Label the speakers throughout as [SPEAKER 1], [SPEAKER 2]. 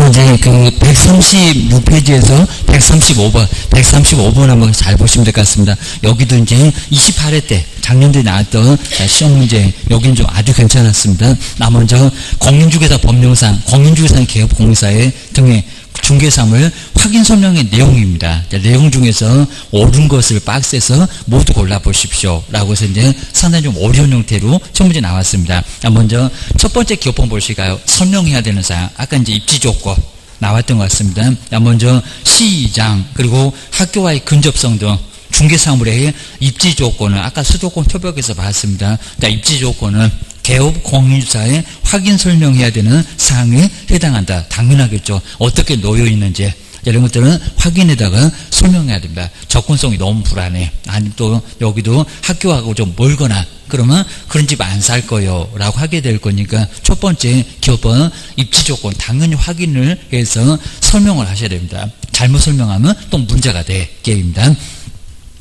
[SPEAKER 1] 이제 그 136페이지에서 135번 한번 잘 보시면 될 것 같습니다. 여기도 이제 28회 때 작년도에 나왔던 시험 문제, 여기는 좀 아주 괜찮았습니다. 먼저 공인중개사 법령상, 공인중개사 개업공사의 등의 중개사물 확인 설명의 내용입니다. 내용 중에서 옳은 것을 박스에서 모두 골라보십시오. 라고 해서 이제 상당히 좀 어려운 형태로 시험 문제 나왔습니다. 먼저 첫 번째 기업번 보실까요? 설명해야 되는 사항. 아까 이제 입지 조건 나왔던 것 같습니다. 먼저 시장, 그리고 학교와의 근접성 등 중개사물의 입지 조건은 아까 수도권 토벽에서 봤습니다. 입지 조건은 개업 공인주사에 확인 설명해야 되는 사항에 해당한다. 당연하겠죠. 어떻게 놓여 있는지 이런 것들은 확인에다가 설명해야 됩니다. 접근성이 너무 불안해. 아니 또 여기도 학교하고 좀 멀거나 그러면 그런 집 안 살 거요 라고 하게 될 거니까 첫 번째 기업은 입지 조건 당연히 확인을 해서 설명을 하셔야 됩니다. 잘못 설명하면 또 문제가 되게입니다.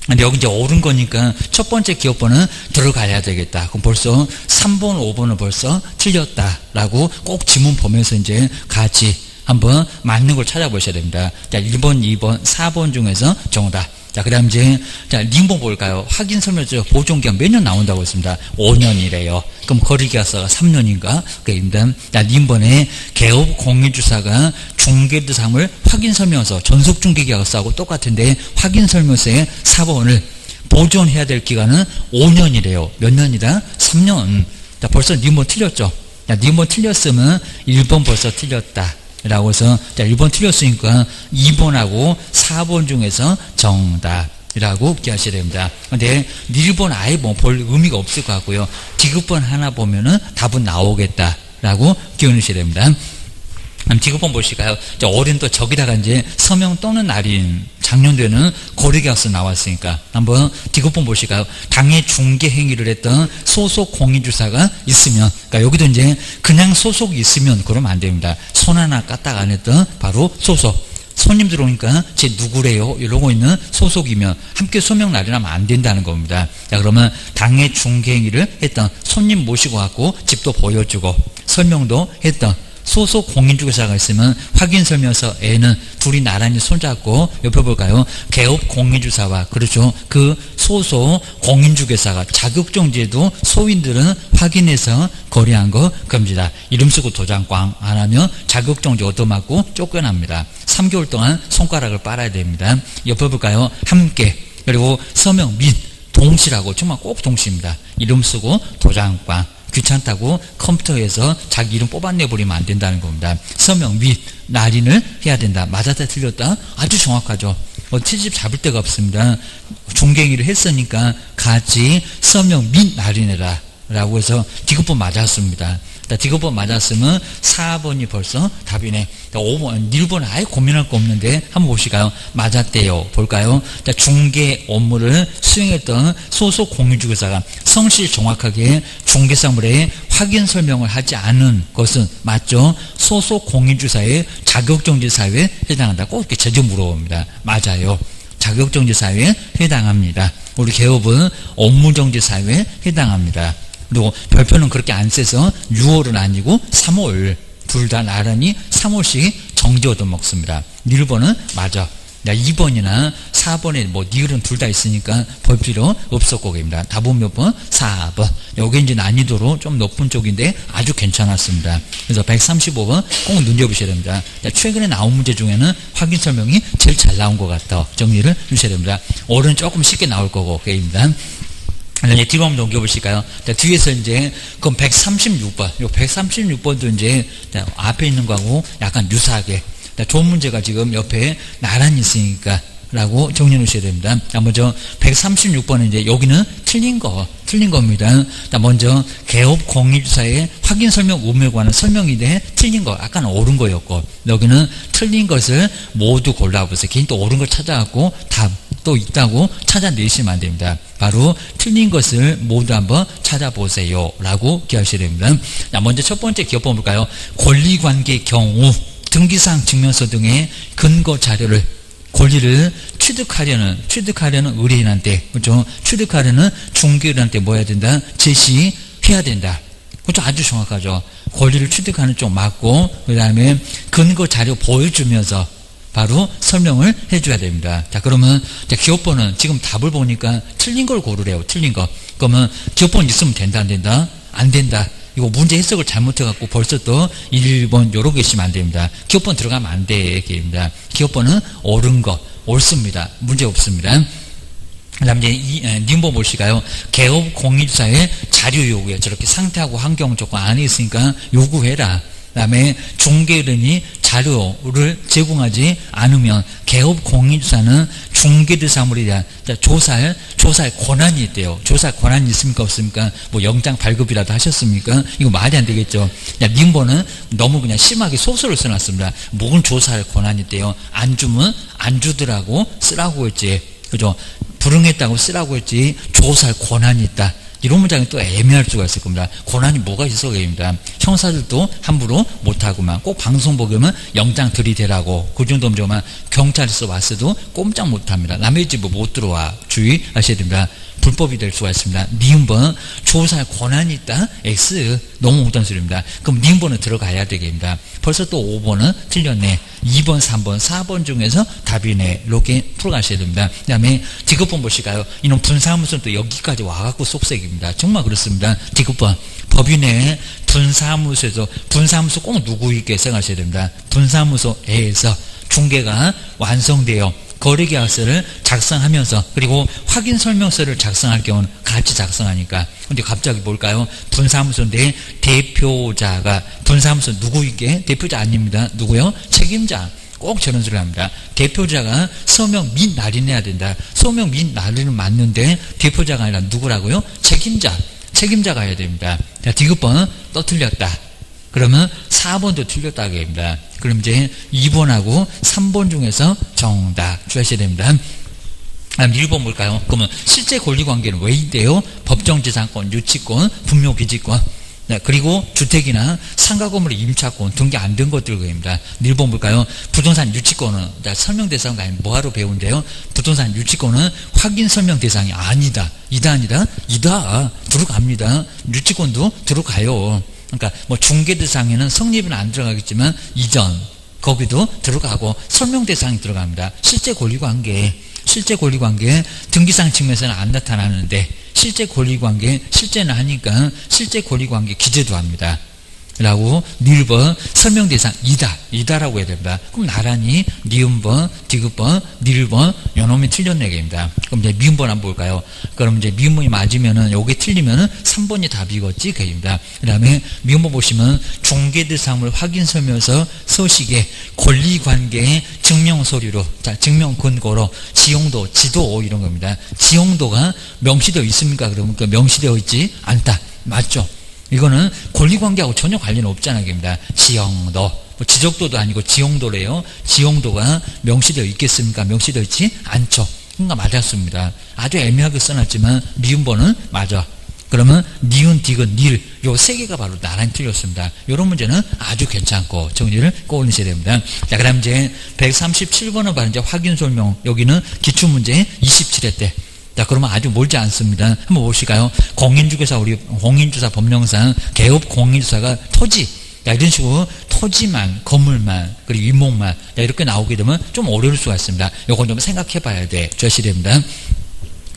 [SPEAKER 1] 근데 여기 이제 옳은 거니까 첫 번째 기업번은 들어가야 되겠다. 그럼 벌써 3번, 5번은 벌써 틀렸다라고 꼭 지문 보면서 이제 같이 한번 맞는 걸 찾아보셔야 됩니다. 자, 1번, 2번, 4번 중에서 정답. 자, 그 다음 이제, 자, 림본 볼까요? 확인 설명서 보존기간 몇 년 나온다고 했습니다. 5년이래요. 그럼 거리계약서가 3년인가? 그입니다. 자, 림본에 개업 공인주사가 중개대상을 확인 설명서, 전속 중개계약서하고 똑같은데 확인 설명서에 4번을 보존해야 될 기간은 5년이래요. 몇 년이다? 3년. 자, 벌써 림본 틀렸죠? 자, 림본 틀렸으면 1번 벌써 틀렸다. 라고 해서, 자, 1번 틀렸으니까 2번하고 4번 중에서 정답이라고 기하셔야 됩니다. 근데 1번 아예 뭐 볼 의미가 없을 것 같고요. 디귿번 하나 보면은 답은 나오겠다라고 기억하셔야 됩니다. 디귿번 보실까요? 어린 또 저기다가 이제 서명 또는 날인 작년도에는 거래계약서 나왔으니까 한번 디귿번 보실까요? 당해 중개 행위를 했던 소속 공인주사가 있으면, 그러니까 여기도 이제 그냥 소속이 있으면 그러면 안 됩니다. 손 하나 까딱 안 했던 바로 소속. 손님 들어오니까 제 누구래요? 이러고 있는 소속이면 함께 소명 날인하면 안 된다는 겁니다. 자, 그러면 당해 중개 행위를 했던 손님 모시고 왔고 집도 보여주고 설명도 했던 소속 공인중개사가 있으면 확인 설명서에는 둘이 나란히 손잡고 옆에 볼까요? 개업 공인주사와 그렇죠. 그 소속 공인중개사가 자격정지에도 소인들은 확인해서 거래한 거 금지다. 이름 쓰고 도장 꽝 안 하면 자격정지 얻어맞고 쫓겨납니다. 3개월 동안 손가락을 빨아야 됩니다. 옆에 볼까요? 함께 그리고 서명 및 동시라고 정말 꼭 동시입니다. 이름 쓰고 도장 꽝. 귀찮다고 컴퓨터에서 자기 이름 뽑아내버리면 안 된다는 겁니다. 서명 및 날인을 해야 된다. 맞았다 틀렸다 아주 정확하죠. 트집 잡을 데가 없습니다. 중개행위를 했으니까 같이 서명 및 날인해라 라고 해서 디귿번 맞았습니다. 디귿번 맞았으면 4번이 벌써 답이네. 5번, 1번 아예 고민할 거 없는데 한번 보실까요? 맞았대요. 볼까요? 중개 업무를 수행했던 소속 공인중개사가 성실 정확하게 중개사물에 확인 설명을 하지 않은 것은 맞죠? 소속 공인중개사의 자격정지 사유에 해당한다. 꼭 이렇게 제대로 물어봅니다. 맞아요. 자격정지 사유에 해당합니다. 우리 개업은 업무정지 사유에 해당합니다. 그리고 별표는 그렇게 안 세서 6월은 아니고 3월 둘 다 나란히 3월씩 정지 얻어먹습니다. 1번은 맞아. 2번이나 4번에 뭐 니을은 둘 다 있으니까 볼 필요 없었고 입니다. 답은 몇 번? 4번. 여기 이제 난이도로 좀 높은 쪽인데 아주 괜찮았습니다. 그래서 135번 꼭 눈여보셔야 됩니다. 최근에 나온 문제 중에는 확인 설명이 제일 잘 나온 것 같다. 정리를 해주셔야 됩니다. 올해는 조금 쉽게 나올 거고 그입니다. 이제 뒤로 한번 넘겨보실까요? 뒤에서 이제, 그럼 136번. 요 136번도 이제, 앞에 있는 거하고 약간 유사하게. 좋은 문제가 지금 옆에 나란히 있으니까, 라고 정리해 놓으셔야 됩니다. 먼저, 136번은 이제, 여기는 틀린 겁니다. 먼저, 개업 공인주사의 확인 설명 의무에 관한 설명인데, 틀린 거, 아까는 옳은 거였고, 여기는 틀린 것을 모두 골라보세요. 괜히 또 옳은 걸 찾아갖고, 답. 또 있다고 찾아내시면 안 됩니다. 바로 틀린 것을 모두 한번 찾아보세요 라고 기하셔야 됩니다. 먼저 첫 번째 기업번 볼까요? 권리관계 경우 등기사항 증명서 등의 근거 자료를 권리를 취득하려는 의뢰인한테 그렇죠? 취득하려는 중개인한테 뭐 해야 된다? 제시해야 된다. 그렇죠? 아주 정확하죠. 권리를 취득하는 쪽 맞고, 그 다음에 근거 자료 보여주면서 바로 설명을 해줘야 됩니다. 자, 그러면 기업번은 지금 답을 보니까 틀린 걸 고르래요. 틀린 거. 그러면 기업번 있으면 된다, 안 된다? 안 된다. 이거 문제 해석을 잘못해갖고 벌써 또 1번 요렇게 있으면 안 됩니다. 기업번 들어가면 안 돼. 얘기입니다. 기업번은 옳은 거, 옳습니다. 문제 없습니다. 그 다음 이제 님보 보시가요. 개업 공인주사의 자료 요구에 저렇게 상태하고 환경 조건 안에 있으니까 요구해라. 그 다음에 중개인이 자료를 제공하지 않으면 개업 공인주사는 중개대상물에 대한 조사할 권한이 있대요. 조사할 권한이 있습니까? 없습니까? 뭐 영장 발급이라도 하셨습니까? 이거 말이 안 되겠죠. 님보는 너무 그냥 심하게 소설을 써놨습니다. 뭔 조사할 권한이 있대요. 안 주면 안 주더라고 쓰라고 했지. 그죠? 불응했다고 쓰라고 했지 조사할 권한이 있다. 이런 문장이 또 애매할 수가 있을 겁니다. 권한이 뭐가 있어 보입니다. 형사들도 함부로 못하고만 꼭 방송 보면 영장 들이대라고 그 정도 문제만 경찰서 왔어도 꼼짝 못합니다. 남의 집에 못 들어와 주의하셔야 됩니다. 불법이 될 수가 있습니다. 니은번 조사할 권한이 있다. X 너무 못한 소리입니다. 그럼 니은번은 들어가야 되겠습니다. 벌써 또 5번은 틀렸네. 2번, 3번, 4번 중에서 답이네. 이렇게 풀어가셔야 됩니다. 그 다음에 디귿번 보실까요? 이놈 분사무소는 또 여기까지 와갖고 속색입니다. 정말 그렇습니다. 디귿번 법인의 분사무소에서 분사무소 꼭 누구 있게 생각하셔야 됩니다. 분사무소에서 중개가 완성되어 거래계약서를 작성하면서 그리고 확인설명서를 작성할 경우는 같이 작성하니까. 근데 갑자기 뭘까요? 분사무소인데 대표자가 분사무소 누구에게? 대표자 아닙니다. 누구요? 책임자. 꼭 저런 소리를 합니다. 대표자가 서명 및 날인해야 된다. 서명 및 날인은 맞는데 대표자가 아니라 누구라고요? 책임자가 해야 됩니다. 자, 디귿번 또 틀렸다. 그러면 4번도 틀렸다고 합니다. 그럼 이제 2번하고 3번 중에서 정답 주셔야 됩니다. 1번 볼까요? 그러면 실제 권리관계는 왜 있대요? 법정지상권, 유치권, 분묘기지권, 네, 그리고 주택이나 상가 건물의 임차권 등기 안 된 것들입니다. 1번 볼까요? 부동산 유치권은 설명 대상이 아니면 뭐하러 배운대요? 부동산 유치권은 확인 설명 대상이 아니다. 이다. 들어갑니다. 유치권도 들어가요. 그러니까 뭐 중개 대상에는 성립은 안 들어가겠지만 이전 거기도 들어가고 설명 대상이 들어갑니다. 실제 권리관계 등기상 측면에서는 안 나타나는데 실제 권리관계 실제는 하니까 실제 권리관계 기재도 합니다. 라고 1번 설명 대상 이다라고 해야 됩니다. 그럼 나란히 니은번, 디귿번, 1번 요놈이 틀렸네 개입니다. 그럼 이제 미음번 한번 볼까요? 그럼 이제 미음번이 맞으면은 요게 틀리면은 3번이 답이겠지 개입니다. 그다음에 미음번 보시면 중개대상물 확인 설명서 서식에 권리관계의 증명 서류로 증명 근거로 지용도, 지도 이런 겁니다. 지용도가 명시되어 있습니까? 그러면 그 명시되어 있지 않다. 맞죠? 이거는 권리관계하고 전혀 관련 없잖아요. 지형도, 뭐 지적도도 아니고 지형도래요. 지형도가 명시되어 있겠습니까? 명시되어 있지 않죠. 그러니까 맞았습니다. 아주 애매하게 써놨지만 미음번은 맞아. 그러면 니은, 디귿, 닐 요 세 개가 바로 나란히 틀렸습니다. 이런 문제는 아주 괜찮고 정리를 꼬으셔야 됩니다. 자, 그다음 이제 137번은 바로 이제 확인 설명. 여기는 기출문제 27회 때. 자, 그러면 아주 멀지 않습니다. 한번 보실까요? 공인주사 법령상 개업 공인주사가 토지, 이런 식으로 토지만, 건물만, 그리고 이목만 이렇게 나오게 되면 좀 어려울 수가 있습니다. 이건 좀 생각해 봐야 돼. 주셔야 됩니다.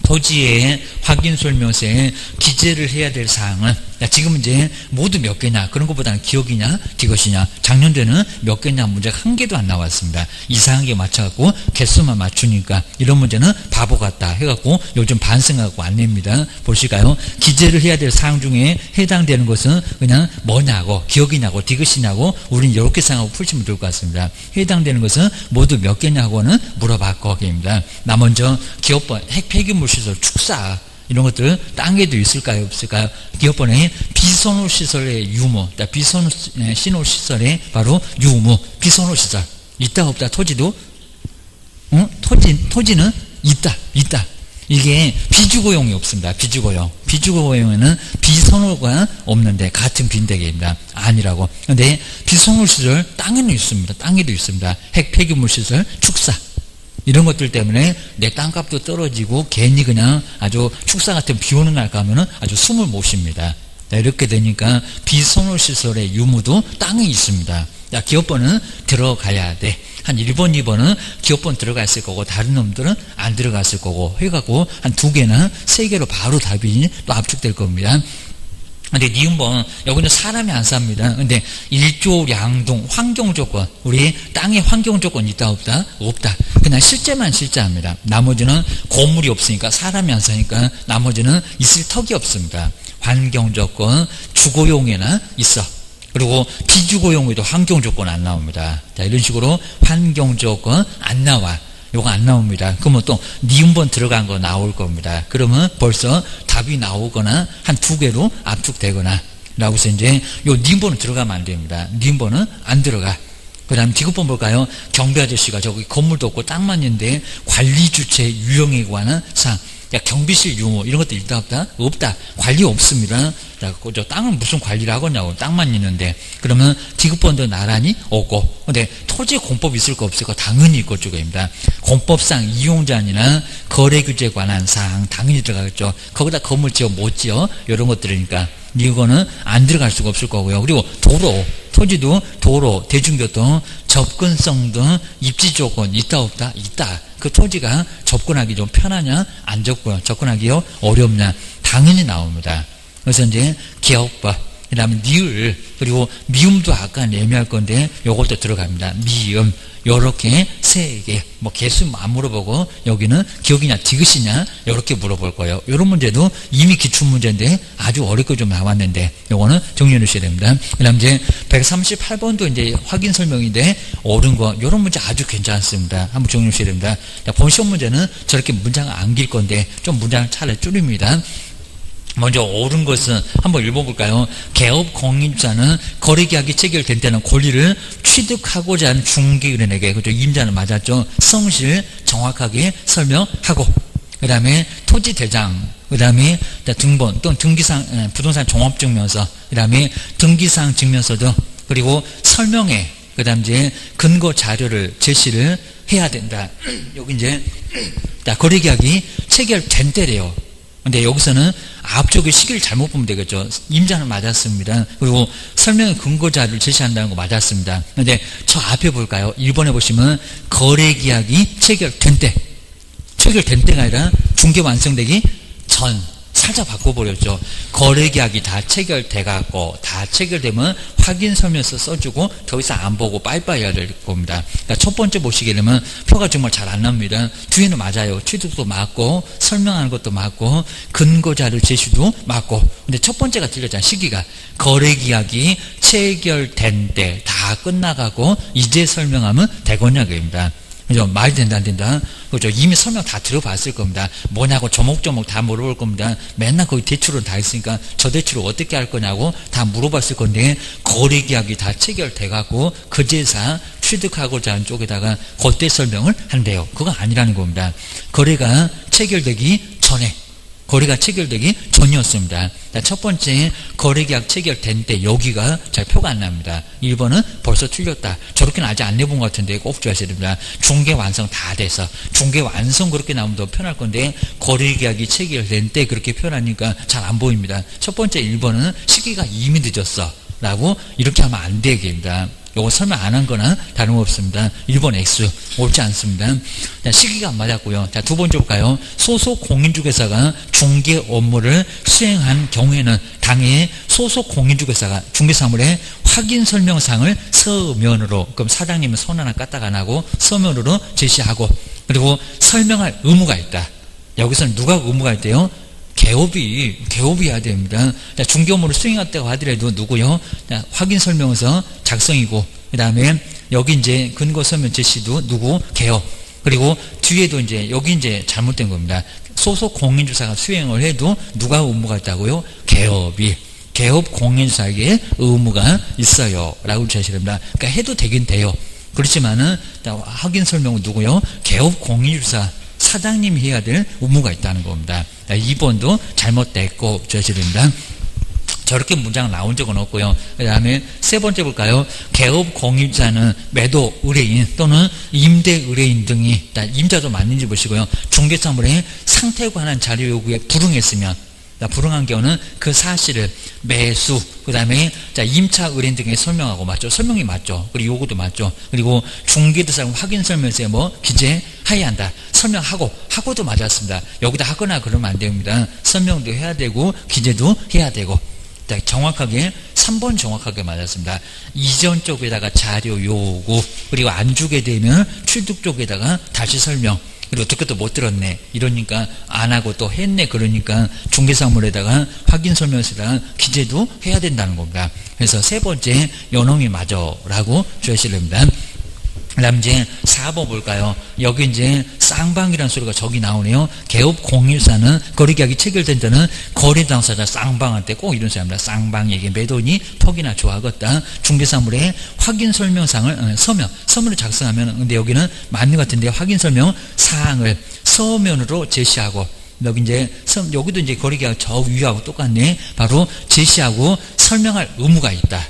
[SPEAKER 1] 토지의 확인설명서에 기재를 해야 될 사항은 지금 이제 모두 몇 개냐 그런 것보다는 기억이냐 디귿이냐 작년도에는 몇 개냐 문제가 한 개도 안 나왔습니다. 이상하게 맞춰갖고 개수만 맞추니까 이런 문제는 바보 같다 해갖고 요즘 반성하고 안 냅니다. 보실까요? 기재를 해야 될 사항 중에 해당되는 것은 그냥 뭐냐고 기억이냐고 디귿이냐고 우리는 이렇게 생각하고 풀시면 좋을 것 같습니다. 해당되는 것은 모두 몇 개냐고는 물어봤고 입니다. 나 먼저 기업번 핵폐기물시설 축사 이런 것들 땅에도 있을까요? 없을까요? 기업번에 비선호시설의 유무, 비선호시설의 바로 유무, 비선호시설 있다 없다 토지도 토지는 있다. 이게 비주거용이 없습니다. 비주거용에는 비선호가 없는데 같은 빈대개입니다. 아니라고. 근데 비선호시설 땅에는 있습니다. 땅에도 있습니다. 핵폐기물시설 축사 이런 것들 때문에 내 땅값도 떨어지고 괜히 그냥 아주 축사 같은 비 오는 날 가면은 아주 숨을 못 쉽니다. 이렇게 되니까 비선호시설의 유무도 땅에 있습니다. 기업번은 들어가야 돼. 한 1번, 2번은 기업번 들어갔을 거고 다른 놈들은 안 들어갔을 거고 해갖고 한 2개나 3개로 바로 답이 또 압축될 겁니다. 근데 니은번 여기는 사람이 안 삽니다. 근데 일조량동 환경조건, 우리 땅에 환경조건 있다 없다? 없다. 그냥 실제만 실제합니다. 나머지는 건물이 없으니까, 사람이 안 사니까 나머지는 있을 턱이 없습니다. 환경조건 주거용에나 있어. 그리고 비주거용에도 환경조건 안 나옵니다. 자, 이런 식으로 환경조건 안 나와. 요거 안 나옵니다. 그러면 또 니은번 들어간 거 나올 겁니다. 그러면 벌써 답이 나오거나 한 2개로 압축되거나 라고 해서 이제 요 니은번은 들어가면 안 됩니다. 니은번은 안 들어가. 그 다음 디귿번 볼까요? 경비 아저씨가 저기 건물도 없고 땅만 있는데 관리주체 유형에 관한 사항. 경비실 유무 이런 것도 있다 없다? 없다. 관리 없습니다. 저 땅은 무슨 관리를 하겠냐고. 땅만 있는데. 그러면 디귿번도 나란히 오고. 근데 토지 공법 있을 거 없을 거 당연히 있을 쪽입니다. 공법상 이용자나 거래규제에 관한 사항 당연히 들어가겠죠. 거기다 건물 지어 못 지어 이런 것들이니까 이거는 안 들어갈 수가 없을 거고요. 그리고 도로, 토지도 도로, 대중교통, 접근성 등 입지 조건 있다 없다? 있다. 그 토지가 접근하기 좀 편하냐? 안 접근하기요? 어렵냐? 당연히 나옵니다. 그래서 이제 기업법, 그 다음에 니을, 그리고 미음도 아까 애매할 건데 요것도 들어갑니다. 미음, 요렇게 3개. 뭐 개수 안 물어보고 여기는 기억이냐 디귿이냐 요렇게 물어볼 거예요. 요런 문제도 이미 기출문제인데 아주 어렵게 좀 나왔는데 요거는 정리해 주셔야 됩니다. 그 다음 이제 138번도 이제 확인 설명인데 옳은 거 요런 문제 아주 괜찮습니다. 한번 정리해 주셔야 됩니다. 본 시험 문제는 저렇게 문장을 안길 건데 좀 문장을 차라리 줄입니다. 먼저 옳은 것은 한번 읽어볼까요? 개업 공인자는 거래계약이 체결된 때는 권리를 취득하고자 하는 중개인에게, 그죠? 임자는 맞았죠? 성실 정확하게 설명하고, 그 다음에 토지대장, 그 다음에 등본 또는 등기상 부동산 종합증명서, 그 다음에 등기상 증명서 등, 그리고 설명회, 그 다음 이제 근거 자료를 제시를 해야 된다. 여기 이제 거래계약이 체결된 때래요. 근데 여기서는 앞쪽에 시기를 잘못 보면 되겠죠. 임자는 맞았습니다. 그리고 설명의 근거자를 제시한다는 거 맞았습니다. 근데 저 앞에 볼까요? 1번에 보시면 거래계약이 체결된 때, 체결된 때가 아니라 중개 완성되기 전, 살짝 바꿔버렸죠. 거래계약이 다 체결돼갖고 다 체결되면 확인 설명서 써주고 더 이상 안 보고 빠이빠이 해야 될 겁니다. 그러니까 첫 번째 보시게 되면 표가 정말 잘 안 납니다. 뒤에는 맞아요. 취득도 맞고 설명하는 것도 맞고 근거자료 제시도 맞고. 근데 첫 번째가 틀렸잖아요. 시기가 거래계약이 체결된 때 다 끝나가고 이제 설명하면 되겠냐 그입니다. 그죠? 말이 된다 안 된다? 그죠? 이미 설명 다 들어봤을 겁니다. 뭐냐고 조목조목 다 물어볼 겁니다. 맨날 거기 대출은 다 있으니까 저 대출을 어떻게 할 거냐고 다 물어봤을 건데 거래계약이 다 체결돼갖고 그제사 취득하고자 하는 쪽에다가 그때 설명을 한대요. 그거 아니라는 겁니다. 거래가 체결되기 전에, 거래가 체결되기 전이었습니다. 첫 번째 거래계약 체결된 때 여기가 잘 표가 안 납니다. 1번은 벌써 틀렸다. 저렇게는 아직 안 내본 것 같은데 꼭 주셔야 됩니다. 중개 완성 다 돼서 중개 완성 그렇게 나오면 더 편할 건데 거래계약이 체결된 때 그렇게 표현하니까 잘 안 보입니다. 첫 번째 1번은 시기가 이미 늦었어 라고 이렇게 하면 안 되겠습니다. 요거 설명 안 한 거나 다름없습니다. 1번 X 옳지 않습니다. 자, 시기가 안 맞았고요. 자, 두 번째 볼까요? 소속 공인중개사가 중개 업무를 수행한 경우에는 당해 소속 공인중개사가 중개사물의 확인 설명사항을 서면으로, 그럼 사장님은 손 하나 까딱 안 하고 서면으로 제시하고, 그리고 설명할 의무가 있다. 여기서는 누가 의무가 있대요? 개업이 해야 됩니다. 자, 중개 업무를 수행했다고 하더라도 누구요? 자, 확인 설명서 작성이고, 그 다음에 여기 이제 근거 설명 제시도 누구? 개업. 그리고 뒤에도 이제 여기 이제 잘못된 겁니다. 소속 공인주사가 수행을 해도 누가 의무가 있다고요? 개업이. 개업 공인주사에게 의무가 있어요. 라고 제시를 합니다. 그러니까 해도 되긴 돼요. 그렇지만은 확인 설명은 누구요? 개업 공인주사. 사장님이 해야 될 의무가 있다는 겁니다. 2번도 잘못됐고 제시됩니다. 저렇게 문장 나온 적은 없고요. 그 다음에 세 번째 볼까요? 개업 공인자는 매도 의뢰인 또는 임대 의뢰인 등이, 임자도 맞는지 보시고요. 중개사물의 상태에 관한 자료 요구에 불응했으면, 불응한 경우는 그 사실을 매수, 그 다음에 임차 의뢰인 등에 설명하고 맞죠? 설명이 맞죠? 그리고 요구도 맞죠? 그리고 중개대상 확인 설명서에 뭐 기재하여야 한다. 설명하고, 하고도 맞았습니다. 여기다 하거나 그러면 안 됩니다. 설명도 해야 되고, 기재도 해야 되고. 정확하게 3번 정확하게 맞았습니다. 이전 쪽에다가 자료 요구, 그리고 안 주게 되면 취득 쪽에다가 다시 설명, 그리고 어떻게 또 못 들었네 이러니까 안 하고 또 했네 그러니까 중개사물에다가 확인 설명서에다가 기재도 해야 된다는 겁니다. 그래서 세 번째 연홍이 맞아라고 주셔야 됩니다. 그 다음 이제 4번 볼까요? 여기 이제 쌍방이라는 소리가 저기 나오네요. 개업 공일사는 거래계약이 체결된 데는 거래 당사자 쌍방한테 꼭 이런 소리 합니다. 쌍방에게 매도인이 톡이나 좋아하겠다. 중개사물의 확인 설명상을 서면을 작성하면, 근데 여기는 맞는 것 같은데 확인 설명 사항을 서면으로 제시하고, 여기 이제 여기도 이제 거래계약 저 위하고 똑같네. 바로 제시하고 설명할 의무가 있다.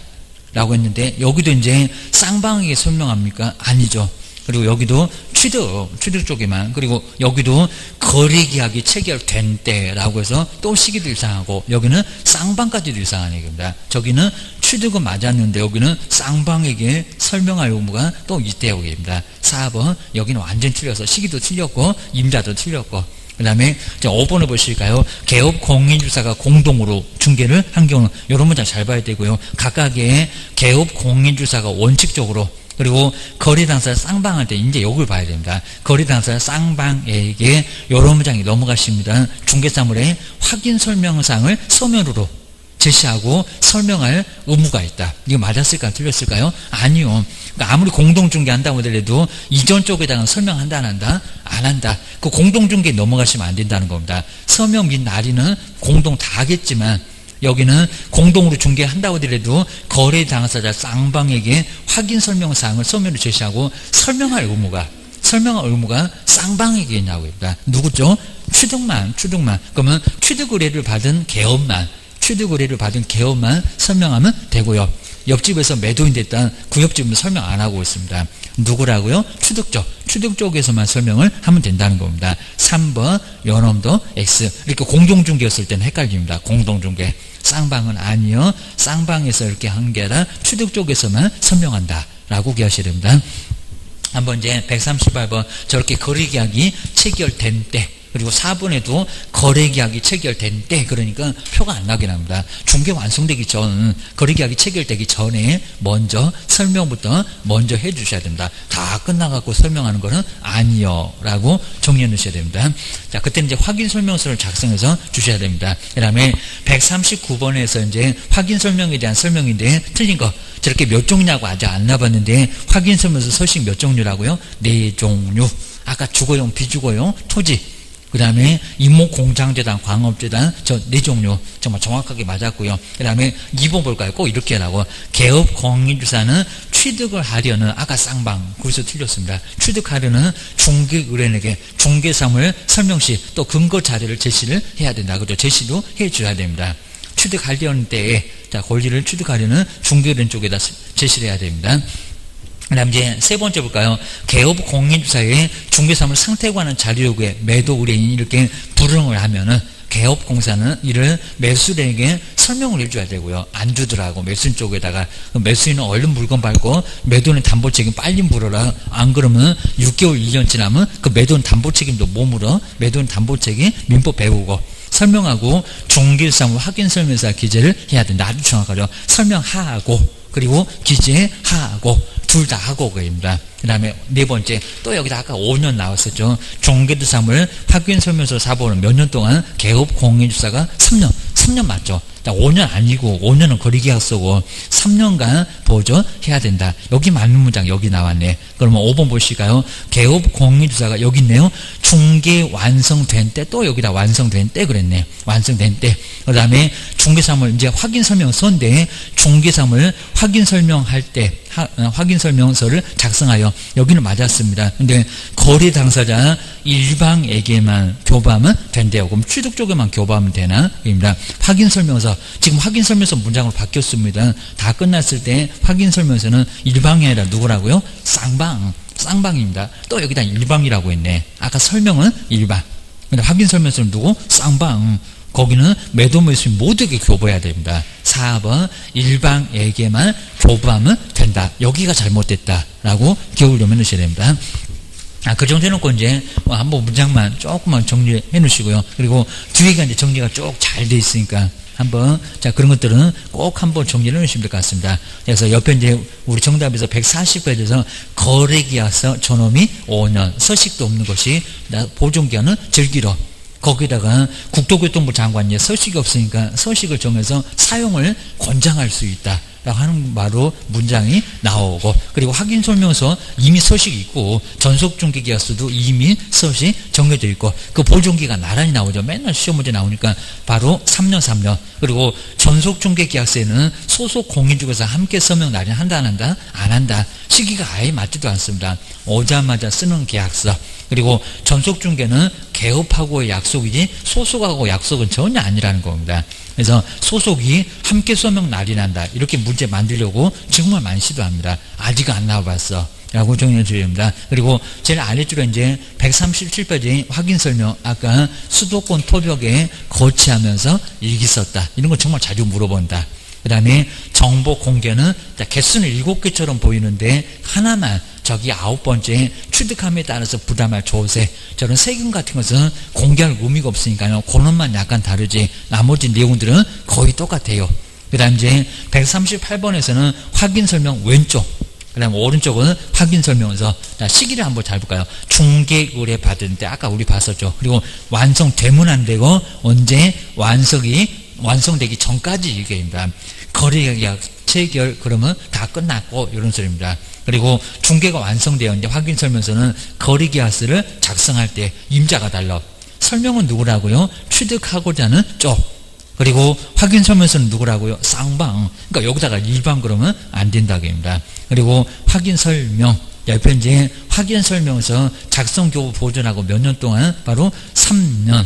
[SPEAKER 1] 라고 했는데, 여기도 이제 쌍방에게 설명합니까? 아니죠. 그리고 여기도 취득 쪽에만, 그리고 여기도 거래계약이 체결된 때라고 해서 또 시기도 이상하고, 여기는 쌍방까지도 이상한 얘기입니다. 저기는 취득은 맞았는데, 여기는 쌍방에게 설명할 의무가 또 있대요. 얘기입니다. 4번, 여기는 완전 틀려서 시기도 틀렸고, 임자도 틀렸고, 그 다음에 5번을 보실까요? 개업 공인주사가 공동으로 중개를 한 경우는 이런 문장 잘 봐야 되고요. 각각의 개업 공인주사가 원칙적으로, 그리고 거래 당사자 쌍방한테 이제 요걸 봐야 됩니다. 거래 당사자 쌍방에게 이런 문장이 넘어가십니다. 중개사물의 확인 설명사항을 서면으로 제시하고 설명할 의무가 있다. 이거 맞았을까요? 틀렸을까요? 아니요. 그러니까 아무리 공동중개한다고 하더라도 이전 쪽에다가 설명한다 안 한다? 안 한다. 그 공동중개에 넘어가시면 안 된다는 겁니다. 서명 및 날인은 공동 다 하겠지만, 여기는 공동으로 중개한다고 하더라도 거래 당사자 쌍방에게 확인 설명사항을 서면으로 제시하고 설명할 의무가 쌍방에게 있냐고 합니다. 누구죠? 취득만. 그러면 취득 의뢰를 받은 개업만 설명하면 되고요. 옆집에서 매도인 됐다. 그 옆집은 설명 안 하고 있습니다. 누구라고요? 취득 쪽에서만 설명을 하면 된다는 겁니다. 3번 연엄도 X. 이렇게 공동중개였을 때는 헷갈립니다. 공동중개. 쌍방은 아니요. 쌍방에서 이렇게 한 게 아니라 취득 쪽에서만 설명한다. 라고 기하셔야 됩니다. 한번 이제 138번 저렇게 거래계약이 체결된 때, 그리고 4번에도 거래계약이 체결된 때, 그러니까 표가 안 나게 합니다. 중개 완성되기 전, 거래계약이 체결되기 전에 먼저 설명부터 먼저 해주셔야 됩니다. 다 끝나갖고 설명하는 거는 아니요 라고 정리해 놓으셔야 됩니다. 자, 그때는 이제 확인 설명서를 작성해서 주셔야 됩니다. 그 다음에 139번에서 이제 확인 설명에 대한 설명인데 틀린 거, 저렇게 몇 종류냐고 아직 안 나봤는데, 확인 설명서 서식 몇 종류라고요? 4종류. 아까 주거용, 비주거용, 토지, 그 다음에 임목공장재단, 광업재단, 저 4종류 정말 정확하게 맞았고요. 그 다음에 2번 볼까요? 꼭 이렇게 하라고. 개업 공인주사는 취득을 하려는, 아까 쌍방 거기서 틀렸습니다. 취득하려는 중개 의뢰인에게 중개사물 설명시 또 근거 자료를 제시를 해야 된다. 그죠? 제시도 해줘야 됩니다. 취득하려는 때에, 자, 권리를 취득하려는 중개 의뢰인 쪽에다 제시를 해야 됩니다. 그 다음 이제 세 번째 볼까요? 개업 공인주사에 중개사물 상태에 관한 자료 요구에 매도 의뢰인이 이렇게 불응을 하면은 개업공사는 이를 매수인에게 설명을 해줘야 되고요. 안 주더라고. 매수인 쪽에다가. 매수인은 얼른 물건 밟고 매도인 담보 책임 빨리 물어라. 안 그러면 6개월 1년 지나면 그 매도인 담보 책임도 못 물어. 매도인 담보 책임 민법 배우고 설명하고 중개사물 확인 설명서 기재를 해야 된다. 아주 정확하죠. 설명하고 그리고 기재하고 둘 다 하고 그입니다. 그 다음에 네 번째, 또 여기다 아까 5년 나왔었죠. 중개대사물 확인 설명서 4번은 몇 년 동안 개업 공인주사가 3년 맞죠. 5년 아니고 5년은 거래계약서고 3년간 보조해야 된다. 여기 맞는 문장 여기 나왔네. 그러면 5번 보실까요? 개업 공인주사가 여기 있네요. 중개 완성된 때, 또 여기다 완성된 때 그랬네. 완성된 때. 그 다음에 중개사물 이제 확인 설명서인데, 중개사물 확인 설명할 때 확인 설명서를 작성하여, 여기는 맞았습니다. 근데 거래 당사자 일방에게만 교부하면 된대요. 그럼 취득 쪽에만 교부하면 되나? 입니다. 확인 설명서, 지금 확인 설명서 문장으로 바뀌었습니다. 다 끝났을 때 확인 설명서는 일방이 아니라 누구라고요? 쌍방입니다. 또 여기다 일방이라고 했네. 아까 설명은 일방. 근데 확인 설명서는 누구? 쌍방. 거기는 매도 매수 모두에게 교부해야 됩니다. 4번 일방에게만 교부하면 된다. 여기가 잘못됐다라고 기억을 좀 해놓으셔야 됩니다. 그 정도 해놓고 이제 한번 문장만 조금만 정리해 놓으시고요. 그리고 뒤에가 이제 정리가 쭉 잘 돼 있으니까 한번 그런 것들은 꼭 한번 정리해 놓으시면 될 것 같습니다. 그래서 옆에 이제 우리 정답에서 140페이지에서 거래계약서 존엄이 5년, 서식도 없는 것이 보존기한은 제일 길어. 거기다가 국토교통부 장관이 서식이 없으니까 서식을 정해서 사용을 권장할 수 있다 라고 하는 바로 문장이 나오고, 그리고 확인설명서 이미 서식이 있고 전속중개계약서도 이미 서식 정해져 있고 그 보존기가 나란히 나오죠. 맨날 시험 문제 나오니까 바로 3년. 그리고 전속중개계약서에는 소속 공인중개사 함께 서명 날인 한다 안 한다? 안 한다. 시기가 아예 맞지도 않습니다. 오자마자 쓰는 계약서. 그리고 전속중개는 개업하고의 약속이지 소속하고 약속은 전혀 아니라는 겁니다. 그래서 소속이 함께 서명 날인한다 이렇게 문제 만들려고 정말 많이 시도합니다. 아직 안 나와봤어 라고 정리해 주셔야 됩니다. 그리고 제일 아래줄에 이제 137페이지 확인설명, 아까 수도권 토벽에 거치하면서 일기 썼다 이런 거 정말 자주 물어본다. 그 다음에 정보 공개는 개수는 7개처럼 보이는데 하나만 저기 9번째 취득함에 따라서 부담할 조세, 저런 세금 같은 것은 공개할 의미가 없으니까요. 그것만 약간 다르지 나머지 내용들은 거의 똑같아요. 그 다음 이제 138번에서는 확인설명 왼쪽, 그 다음 오른쪽은 확인설명서. 시기를 한번 잘 볼까요? 중개 의뢰 받을 때 아까 우리 봤었죠. 그리고 완성되면 안 되고 언제 완성되기 전까지 얘기합니다. 거래계약 체결 그러면 다 끝났고 이런 소리입니다. 그리고 중개가 완성되었는데 확인설명서는 거래계약서를 작성할 때 임자가 달라. 설명은 누구라고요? 취득하고자 하는 쪽. 그리고 확인설명서는 누구라고요? 쌍방. 그러니까 여기다가 일방 그러면 안 된다고 합니다. 그리고 확인설명, 옆에 이제 확인설명서 작성교부 보존하고 몇 년 동안? 바로 3년.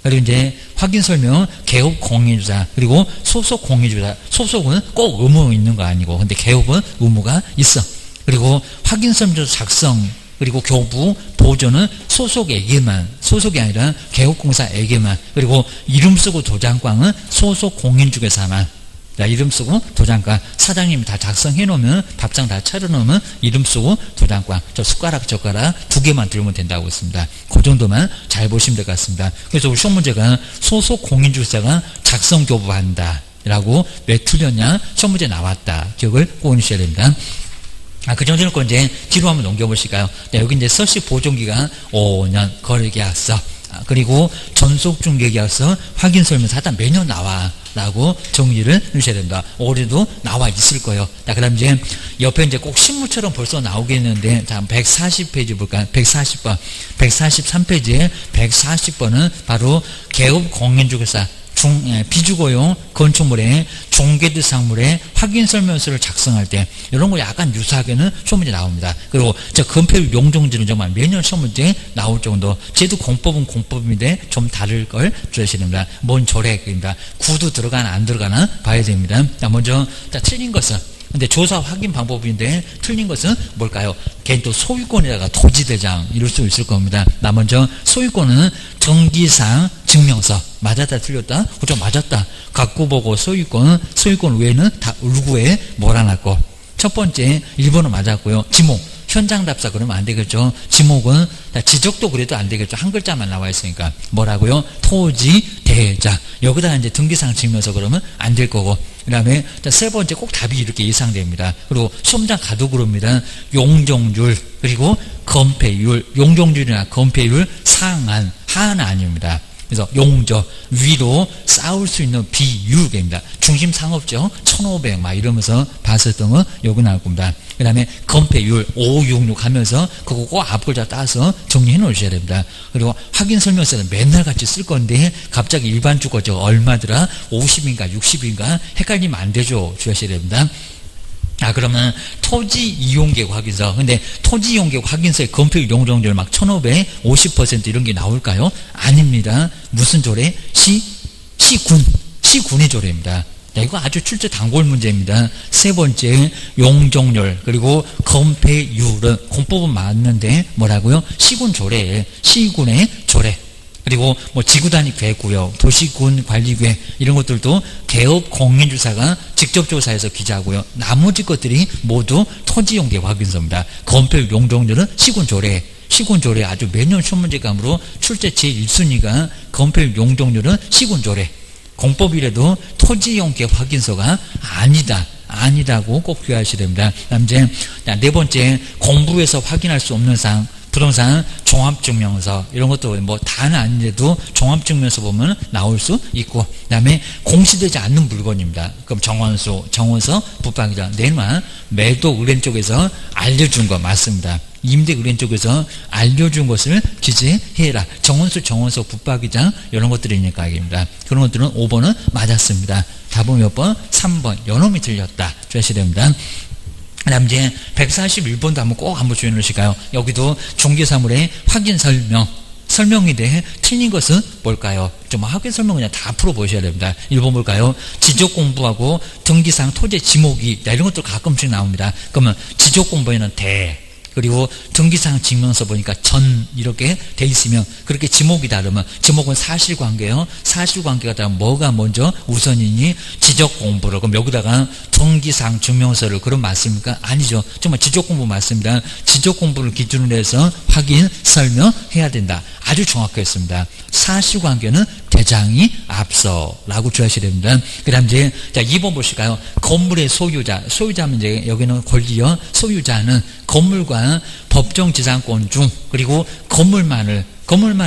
[SPEAKER 1] 그리고 이제 확인설명, 개업 공인주사, 그리고 소속 공인주사. 소속은 꼭 의무 있는 거 아니고, 근데 개업은 의무가 있어. 그리고 확인설명서 작성, 그리고 교부, 보존은 소속에게만, 소속이 아니라 개업공사에게만. 그리고 이름 쓰고 도장광은 소속 공인중개사만. 이름 쓰고 도장광, 사장님이 다 작성해 놓으면, 밥상 다 차려 놓으면 이름 쓰고 도장광, 저 숟가락 젓가락 2개만 들면 된다고 했습니다. 그 정도만 잘 보시면 될 것 같습니다. 그래서 우리 시험 문제가 소속 공인중개사가 작성 교부한다 라고 왜 틀렸냐, 시험 문제 나왔다. 기억을 꼭 해주셔야 됩니다. 그 정도 놓고 이제 뒤로 한번 넘겨보실까요? 여기 이제 서식 보존기간 5년, 거래계약서, 그리고 전속중개계약서, 확인설명서 하여튼 매년 나와 라고 정리를 해주셔야 됩니다. 올해도 나와 있을 거예요. 그 다음 이제 옆에 이제 꼭 신문처럼 벌써 나오겠는데, 자, 140페이지 볼까요? 140번. 143페이지에 140번은 바로 개업 공인중개사, 비주거용 건축물에 종개대상물에 확인설명서를 작성할 때 이런 거 약간 유사하게는 시험 문제 나옵니다. 그리고 건폐율 용적률은 정말 매년 시험 문제 나올 정도. 쟤도 공법은 공법인데 좀 다를 걸 주셔야 됩니다. 뭔 조례입니다. 구도 들어가나 안 들어가나 봐야 됩니다. 먼저 틀린 것은, 근데 조사 확인 방법인데 틀린 것은 뭘까요? 걔는 또 소유권에다가 토지대장 이럴 수 있을 겁니다. 먼저 소유권은 정기상 증명서. 맞았다 틀렸다? 그죠? 맞았다. 갖고 보고 소유권 외에는 다 울구에 몰아놨고. 첫 번째 1번은 맞았고요. 지목, 현장 답사 그러면 안 되겠죠. 지목은 지적도 그래도 안 되겠죠. 한 글자만 나와 있으니까. 뭐라고요? 토지 대자. 여기다가 이제 등기상 증명서 그러면 안 될 거고. 그 다음에 세 번째 꼭 답이 이렇게 예상됩니다. 그리고 시험장 가도 그럽니다. 용적률, 그리고 건폐율. 용적률이나 건폐율 상한, 하한은 아닙니다. 그래서 용적, 위로 쌓을 수 있는 비율입니다. 중심 상업적 1500 막 이러면서 봤었던 거 여기 나올 겁니다. 그 다음에 건폐율 566 하면서 그거 꼭 앞글자 따서 정리해 놓으셔야 됩니다. 그리고 확인 설명서는 맨날 같이 쓸 건데 갑자기 일반 주거 저 얼마더라? 50인가 60인가 헷갈리면 안 되죠. 주셔야 됩니다. 그러면 토지 이용계획 확인서. 근데 토지 이용계획 확인서에 건폐율 용적률 막 1550% 이런 게 나올까요? 아닙니다. 무슨 조례? 시군의 조례입니다. 이거 아주 출제 단골 문제입니다. 세 번째 용적률, 그리고 건폐율은 공법은 맞는데 뭐라고요? 시군 조례, 시군의 조례. 그리고 뭐 지구단위 계획구역, 도시군 관리계획 이런 것들도 개업 공인주사가 직접 조사해서 기재하고요. 나머지 것들이 모두 토지용계 확인서입니다. 건폐율 용적률은 시군조례 아주 매년 시험문제감으로 출제 제1순위가 건폐율 용적률은 시군조례. 공법이라도 토지용계 확인서가 아니다고 꼭 기억하셔야 됩니다. 그다음 이제 네 번째, 공부에서 확인할 수 없는 사항, 부동산 종합증명서 이런 것도 뭐 다는 아닌데도 종합증명서 보면 나올 수 있고, 그다음에 공시되지 않는 물건입니다. 그럼 정원서, 붙박이자 내만 매도 의뢰인 쪽에서 알려준 거 맞습니다. 임대 의뢰인 쪽에서 알려준 것을 기재해라. 정원서, 붙박이장 이런 것들이니까 입니다. 그런 것들은 5번은 맞았습니다. 답은 몇 번? 3번. 요놈이 틀렸다. 주셔야 됩니다. 그 다음 이제 141번도 한번 꼭 한번 주의해 놓으실까요? 여기도 중개사물의 확인 설명에 대해 틀린 것은 뭘까요? 좀 확인 설명 그냥 다 풀어보셔야 됩니다. 1번 볼까요? 지적 공부하고 등기상 토지 지목이 이런 것도 가끔씩 나옵니다. 그러면 지적 공부에는 그리고 등기상 증명서 보니까 전 이렇게 돼 있으면 그렇게 지목이 다르면 지목은 사실관계예요. 사실관계가 다르면 뭐가 먼저 우선이니 지적공부를 그럼 여기다가 등기상 증명서를 그럼 맞습니까? 아니죠. 정말 지적공부 맞습니다. 지적공부를 기준으로 해서 확인 설명해야 된다. 아주 정확했습니다. 사실관계는 대장이 앞서라고 주의하셔야 됩니다. 그 다음 이제 2번 보실까요? 건물의 소유자면 이제 여기는 권리요. 소유자는 건물과 법정지상권 중 그리고 건물만을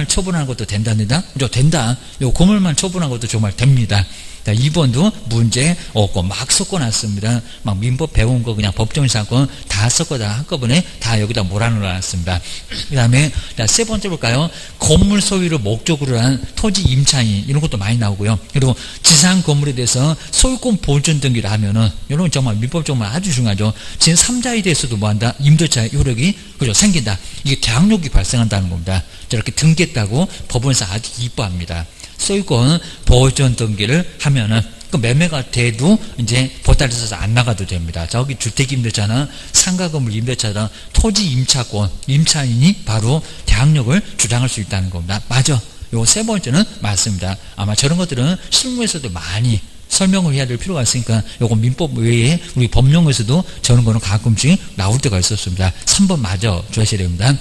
[SPEAKER 1] 처분하는 것도 된답니다. 그죠? 된다. 요 건물만 처분하는 것도 정말 됩니다. 2번도 문제 없고 막 섞어놨습니다. 막 민법 배운 거 그냥 법정지상권 다 섞어다 한꺼번에 다 여기다 몰아넣어놨습니다. 그 다음에 세 번째 볼까요? 건물 소유를 목적으로 한 토지 임차인 이런 것도 많이 나오고요. 그리고 지상 건물에 대해서 소유권 보존 등기를 하면은 이런 정말 민법 정말 아주 중요하죠. 제3자에 대해서도 뭐한다? 임대차 효력이 그죠? 생긴다. 이게 대항력이 발생한다는 겁니다. 저렇게 등기했다고 법원에서 아주 이뻐합니다. 소유권 보존 등기를 하면은 그 매매가 돼도 이제 보따리 써서 안 나가도 됩니다. 저기 주택임대차나 상가건물 임대차나 토지 임차권, 임차인이 바로 대항력을 주장할 수 있다는 겁니다. 맞아. 요 세 번째는 맞습니다. 아마 저런 것들은 실무에서도 많이 설명을 해야 될 필요가 있으니까 요거 민법 외에 우리 법령에서도 저런 거는 가끔씩 나올 때가 있었습니다. 3번 맞아 주셔야 됩니다.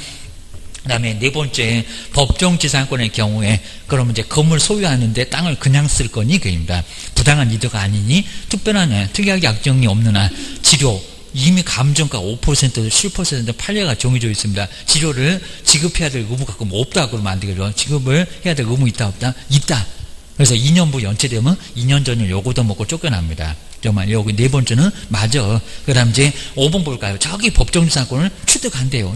[SPEAKER 1] 그 다음에 네 번째, 법정지상권의 경우에 그러면 이제 건물 소유하는데 땅을 그냥 쓸 거니 그입니다. 부당한 이득가 아니니 특이하게 약정이 없는 한 지료 이미 감정가 5% 7% 판례가 정해져 있습니다. 지료를 지급해야 될 의무가 그럼 없다 그러면 안 되겠죠. 지급을 해야 될 의무 있다 없다? 있다. 그래서 2년부 연체되면 2년 전에 요거도 먹고 쫓겨납니다. 정말 여기 네 번째는 맞아. 그 다음 이제 5번 볼까요? 저기 법정지상권을 취득한대요.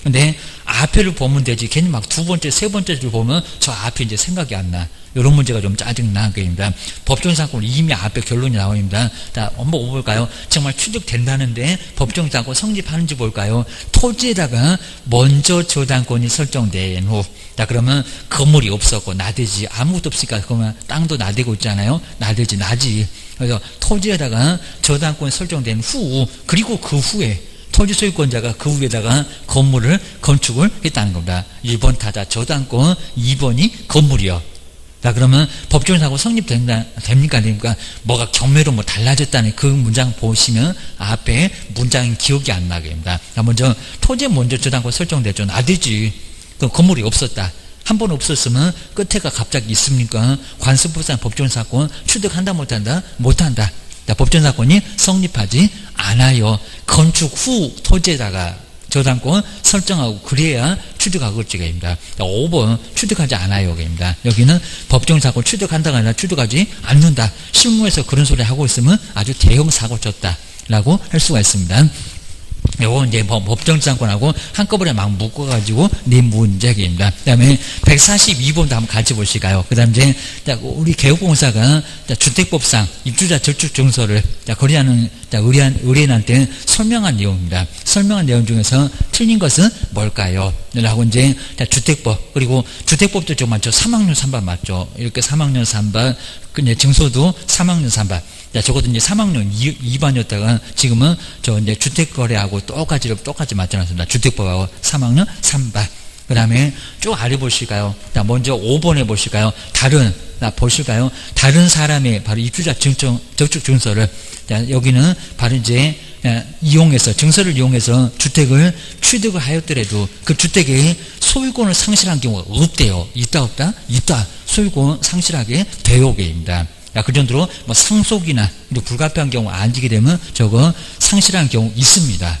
[SPEAKER 1] 근데 앞에를 보면 되지. 괜히 막 두 번째, 세 번째를 보면 저 앞에 이제 생각이 안 나. 이런 문제가 좀 짜증나. 그입니다. 법정지상권 이미 앞에 결론이 나옵니다. 자, 한번 볼까요? 정말 취득된다는데 법정지상권 성립하는지 볼까요? 토지에다가 먼저 저당권이 설정된 후. 자, 그러면 건물이 없었고 나대지. 아무것도 없으니까 그러면 땅도 나대고 있잖아요. 나지. 그래서 토지에다가 저당권이 설정된 후 그리고 그 후에 토지 소유권자가 그 위에다가 건물을 건축을 했다는 겁니다. 1번 타자 저당권, 2번이 건물이요. 자, 그러면 법정지상권 성립됩니까? 안 됩니까? 뭐가 경매로 뭐 달라졌다는 그 문장 보시면 앞에 문장이 기억이 안 나게 됩니다. 자, 먼저 토지에 먼저 저당권 설정됐죠. 나대지. 그 건물이 없었다. 한 번 없었으면 끝에가 갑자기 있습니까? 관습부산 법정지상권 취득한다 못한다? 못한다. 법정지상권이 성립하지 않아요. 건축 후 토지에다가 저당권 설정하고 그래야 취득하고 지가입니다. 5번 취득하지 않아요. 입니다. 여기는 법정지상권 취득한다가 아니라 취득하지 않는다. 실무에서 그런 소리 하고 있으면 아주 대형 사고 쳤다라고 할 수가 있습니다. 요거 이제 법정지상권하고 한꺼번에 막 묶어가지고 네 문제입니다. 그 다음에 142번도 한번 같이 보실까요? 그 다음 이제 우리 개업공사가 주택법상 입주자 저축증서를 거래하는 의뢰인한테 설명한 내용입니다. 설명한 내용 중에서 틀린 것은 뭘까요? 라고 이제 주택법 그리고 주택법도 좀 많죠. 3학년 3반 맞죠? 이렇게 3학년 3반 그 증서도 3학년 3반. 적어도 이제 3학년 2반이었다가 지금은 저 이제 주택거래하고 똑같이 맞춰놨습니다. 주택법하고 3학년 3반. 그 다음에 쭉 아래 보실까요? 자, 먼저 5번에 보실까요? 보실까요? 다른 사람의 바로 입주자 저축 증서를, 자, 여기는 바로 이제 증서를 이용해서 주택을 취득을 하였더라도 그 주택의 소유권을 상실한 경우가 없대요. 있다 없다? 있다. 소유권 상실하게 되오게입니다. 그 정도로 뭐 상속이나 불가피한 경우 안지게 되면 저거 상실한 경우 있습니다.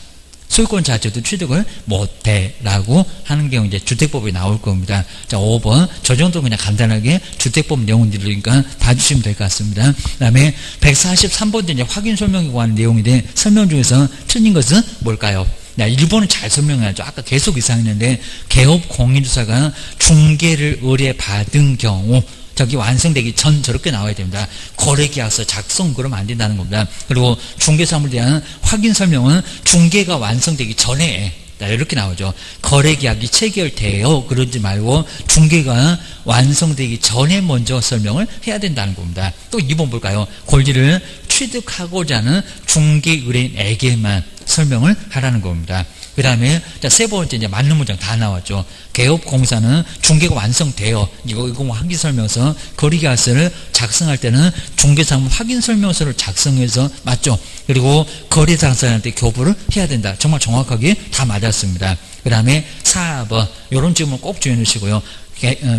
[SPEAKER 1] 소유권 자체도 취득을 못해라고 하는 경우 이제 주택법이 나올 겁니다. 자, 5번. 저 정도 그냥 간단하게 주택법 내용들이니까 봐주시면 될 것 같습니다. 그 다음에 143번도 이제 확인 설명에 관한 내용인데 설명 중에서 틀린 것은 뭘까요? 1번은 잘 설명해야죠. 아까 계속 이상했는데 개업 공인주사가 중개를 의뢰받은 경우 저기 완성되기 전 저렇게 나와야 됩니다. 거래계약서 작성 그러면 안 된다는 겁니다. 그리고 중개사무에 대한 확인 설명은 중개가 완성되기 전에 이렇게 나오죠. 거래계약이 체결돼요. 그러지 말고 중개가 완성되기 전에 먼저 설명을 해야 된다는 겁니다. 또 2번 볼까요? 권리를 취득하고자 하는 중개의뢰인에게만 설명을 하라는 겁니다. 그 다음에 세 번째 이제 맞는 문장 다 나왔죠. 개업공사는 중개가 완성되어 이거 확인 설명서 거래계약서를 작성할 때는 중개사무 확인 설명서를 작성해서 맞죠. 그리고 거래 당사자한테 교부를 해야 된다. 정말 정확하게 다 맞았습니다. 그 다음에 4번 이런 질문 꼭 주의해 주시고요.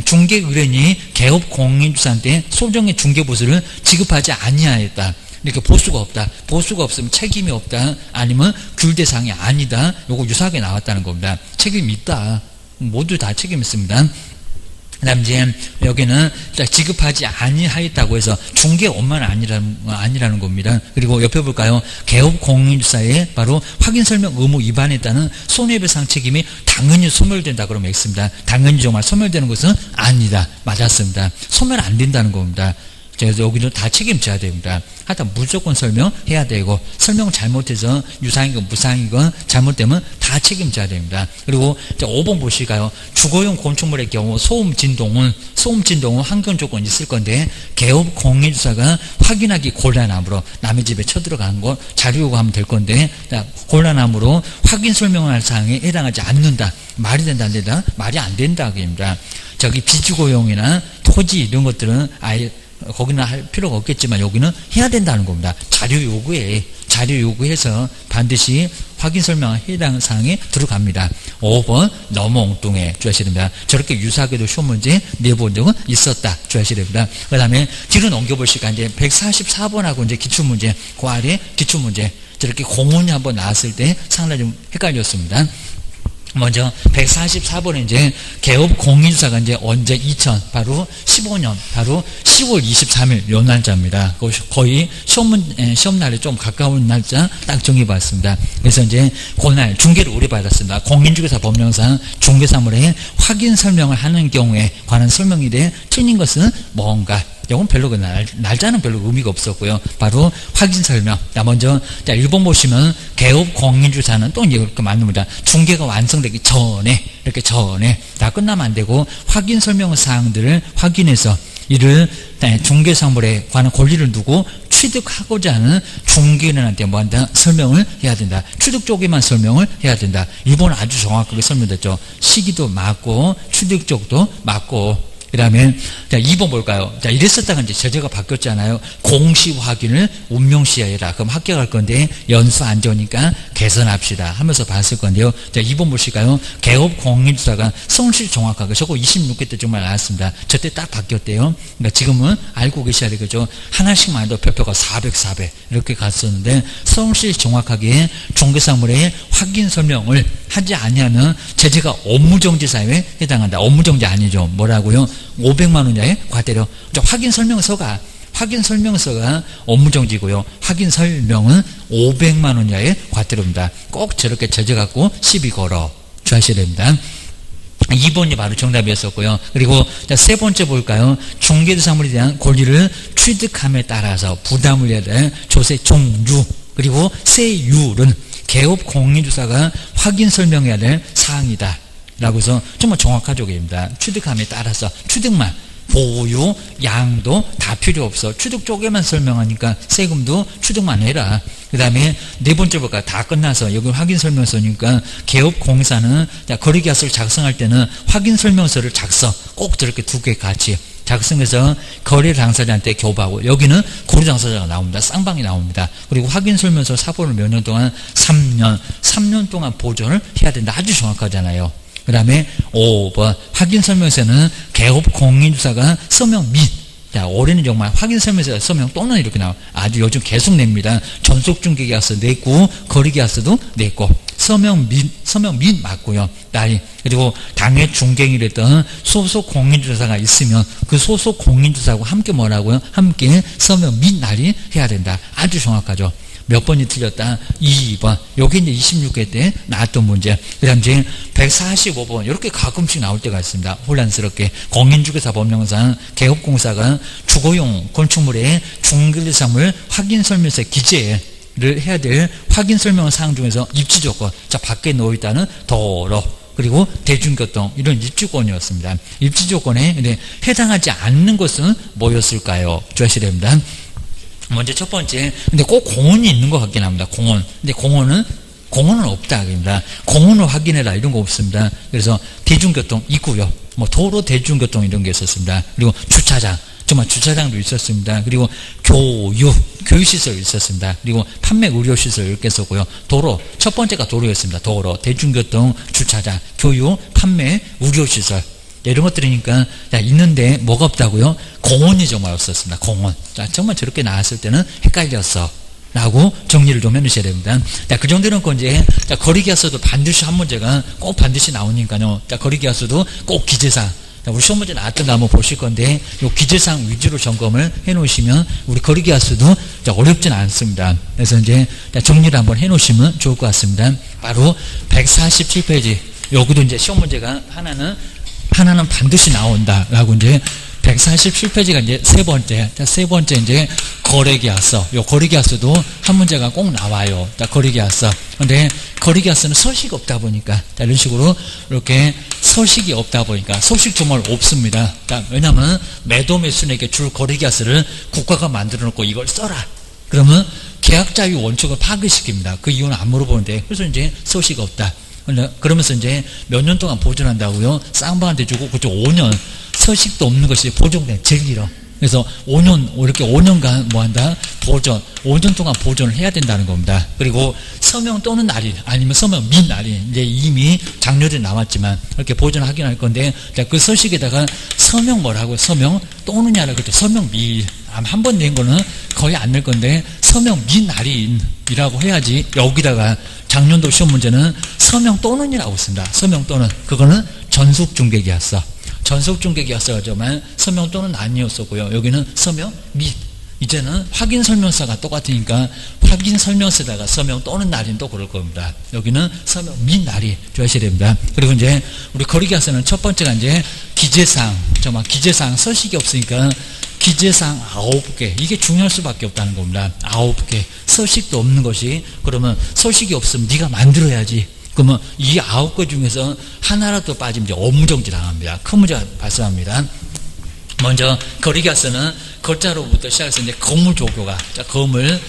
[SPEAKER 1] 중개의뢰인이 개업공인주사한테 소정의 중개보수를 지급하지 아니하였다. 이렇게 보수가 없다. 보수가 없으면 책임이 없다. 아니면 귤대상이 아니다. 요거 유사하게 나왔다는 겁니다. 책임이 있다. 모두 다 책임 있습니다. 그 다음 이제 여기는 지급하지 아니하였다고 해서 중개업만 아니라는 겁니다. 그리고 옆에 볼까요? 개업공인주사에 바로 확인설명 의무 위반했다는 손해배상 책임이 당연히 소멸된다 그러면 X입니다. 당연히 정말 소멸되는 것은 아니다. 맞았습니다. 소멸 안 된다는 겁니다. 그래서 여기는 다 책임져야 됩니다. 하여튼 무조건 설명해야 되고 설명 잘못해서 유상이건 무상이건 잘못되면 다 책임져야 됩니다. 그리고 5번 보실까요? 주거용 건축물의 경우 소음 진동은 환경 조건이 있을 건데 개업 공인주사가 확인하기 곤란함으로 남의 집에 쳐들어가는 거 자료 요구하면 될 건데 곤란함으로 확인 설명할 사항에 해당하지 않는다. 말이 된다 안 된다? 말이 안 된다입니다. 저기 비주거용이나 토지 이런 것들은 아예 거기는 할 필요가 없겠지만 여기는 해야 된다는 겁니다. 자료 요구해서 반드시 확인 설명 해당 사항에 들어갑니다. 5번 너무 엉뚱해 주셔야 됩니다. 저렇게 유사하게도 시험 문제 내본 적은 있었다 주셔야 됩니다. 그 다음에 뒤로 넘겨보시니까 이제 144번하고 이제 기출문제, 그 아래 기출문제 저렇게 공원이 한번 나왔을 때 상당히 좀 헷갈렸습니다. 먼저 144번에 이제 개업 공인주사가 이제 언제 2000 15년 바로 10월 23일 요 날짜입니다. 거의 시험날에 좀 가까운 날짜 딱 정해봤습니다. 그래서 이제 그날 중개를 의뢰받았습니다. 공인중개사 법령상 중개사물에 확인 설명을 하는 경우에 관한 설명에 대해 틀린 것은 뭔가? 이건 별로 날짜는 별로 의미가 없었고요. 바로 확인 설명. 먼저 1번 보시면 개업 공인주사는 또 이렇게 맞습니다. 중개가 완성되기 전에 이렇게 전에 다 끝나면 안 되고 확인 설명 사항들을 확인해서 이를 중개사물에 관한 권리를 두고 취득하고자 하는 중개인한테 뭐 한다? 설명을 해야 된다. 취득 쪽에만 설명을 해야 된다. 1번은 아주 정확하게 설명됐죠. 시기도 맞고 취득 쪽도 맞고. 그 다음에 2번 볼까요? 이랬었다가 이제 제재가 바뀌었잖아요. 공시 확인을 운명시해라. 그럼 합격할 건데 연수 안 좋으니까 개선합시다 하면서 봤을 건데요. 2번 보실까요? 개업 공인주사가 성실 정확하게 저거 26회 때 정말 나왔습니다. 저때 딱 바뀌었대요. 그러니까 지금은 알고 계셔야 되겠죠. 하나씩만 해도 별표가 400 이렇게 갔었는데 성실 정확하게 중개사물의 확인 설명을 하지 아니하면 제재가 업무정지 사유에 해당한다. 업무정지 아니죠. 뭐라고요? 500만 원 이하의 과태료. 확인 설명서가 업무정지고요. 확인 설명은 500만 원 이하의 과태료입니다. 꼭 저렇게 제재 갖고 시비 걸어 주셔야 됩니다. 2번이 바로 정답이었었고요. 그리고 세 번째 볼까요? 중개사물에 대한 권리를 취득함에 따라서 부담을 해야 될 조세 종류 그리고 세율은 개업 공인주사가 확인 설명해야 될 사항이다. 라고 해서 정말 정확하죠. 입니다. 취득함에 따라서 보유, 양도 다 필요 없어. 취득 쪽에만 설명하니까 세금도 취득만 해라. 그 다음에 네 번째 볼까요? 다 끝나서 여기 확인 설명서니까 개업공사는 거래계약서를 작성할 때는 확인 설명서를 작성 꼭 저렇게 두 개 같이 작성해서 거래 당사자한테 교부하고, 여기는 거래 당사자가 나옵니다. 쌍방이 나옵니다. 그리고 확인 설명서 사본을 몇 년 동안 3년 동안 보존을 해야 된다. 아주 정확하잖아요. 그 다음에 5번 확인 설명서는 개업 공인주사가 서명 및, 자, 올해는 정말 확인 설명서 서명 또는 이렇게 나와. 아주 요즘 계속 냅니다. 전속중개계약서 냈고 거래계약서도 냈고 서명 및 맞고요. 날이, 그리고 당해 중개인이랬던 소속 공인주사가 있으면 그 소속 공인주사하고 함께 뭐라고요? 함께 서명 및 날이 해야 된다. 아주 정확하죠. 몇 번이 틀렸다? 2번. 요게 이제 26회 때 나왔던 문제. 그 다음 이제 145번. 이렇게 가끔씩 나올 때가 있습니다. 혼란스럽게. 공인중개사 법령상 개업공사가 주거용 건축물의 중개사물 확인설명서 기재를 해야 될 확인설명 사항 중에서 입지조건. 자, 밖에 놓여있다는 도로. 그리고 대중교통, 이런 입지조건이었습니다. 입지조건에 해당하지 않는 것은 뭐였을까요? 주하셔야 됩니다. 먼저 첫 번째, 근데 꼭 공원이 있는 것 같긴 합니다. 공원. 근데 공원은 없다. 입니다. 공원을 확인해라. 이런 거 없습니다. 그래서 대중교통 있고요. 뭐 도로 대중교통 이런 게 있었습니다. 그리고 주차장. 정말 주차장도 있었습니다. 그리고 교육시설 있었습니다. 그리고 판매 의료시설 이렇게 썼고요. 도로. 첫 번째가 도로였습니다. 도로, 대중교통, 주차장, 교육, 판매, 의료시설. 이런 것들이니까, 자, 있는데 뭐가 없다고요? 공원이 정말 없었습니다. 공원. 자, 정말 저렇게 나왔을 때는 헷갈렸어. 라고 정리를 좀 해놓으셔야 됩니다. 자, 그 정도는 이제, 자, 거래계약서도 반드시 한 문제가 꼭 반드시 나오니까요. 자, 거래계약서도 꼭 기재사항. 자, 우리 시험 문제 나왔던 거 한번 보실 건데, 요 기재사항 위주로 점검을 해 놓으시면, 우리 거래계약서도 어렵진 않습니다. 그래서 이제, 정리를 한번 해 놓으시면 좋을 것 같습니다. 바로 147페이지. 여기도 이제 시험 문제가 하나는 반드시 나온다라고 이제 147페이지가 이제 세 번째. 자, 세 번째 이제 거래계약서. 요 거래계약서도 한 문제가 꼭 나와요. 자, 거래계약서. 근데 거래계약서는 서식이 없다 보니까, 자, 이런 식으로 이렇게 서식이 없다 보니까 서식 정말 없습니다. 자, 왜냐면 매도 매수인에게 줄 거래계약서를 국가가 만들어 놓고 이걸 써라. 그러면 계약자유 원칙을 파괴시킵니다. 그 이유는 안 물어보는데, 그래서 이제 서식이 없다. 그러면서 이제 몇 년 동안 보존한다고요? 쌍방한테 주고, 그쪽 5년 서식도 없는 것이 보존된 제일 길어. 그래서 5년, 이렇게 5년간 뭐 한다? 보존, 5년 동안 보존을 해야 된다는 겁니다. 그리고 서명 또는 날인, 아니면 서명 및 날인, 이제 이미 장려돼 나왔지만 이렇게 보존을 하긴 할 건데, 자, 그 서식에다가 서명 뭐라고요? 서명 또는냐라 그랬죠. 서명 및. 한 번 낸 거는 거의 안 낼 건데, 서명 및 날인이라고 해야지. 여기다가 작년도 시험 문제는 서명 또는이라고 있습니다. 서명 또는. 그거는 전속중개계약서. 전속중개계약서지만 서명 또는 아니었었고요. 여기는 서명 및. 이제는 확인설명서가 똑같으니까 확인설명서에다가 서명 또는 날인도 그럴 겁니다. 여기는 서명 및 날이 주하셔야 됩니다. 그리고 이제 우리 거래계약서는 첫 번째가 이제 기재사항. 정말 기재사항 서식이 없으니까 기재사항 9개. 이게 중요할 수밖에 없다는 겁니다. 9개. 서식도 없는 것이, 그러면 서식이 없으면 네가 만들어야지. 그러면 이 9개 중에서 하나라도 빠지면 이제 업무정지 당합니다. 큰 문제가 발생합니다. 먼저 거래계약서는 거자로부터 시작해서 이제 건물조교가, 자, 건물조교가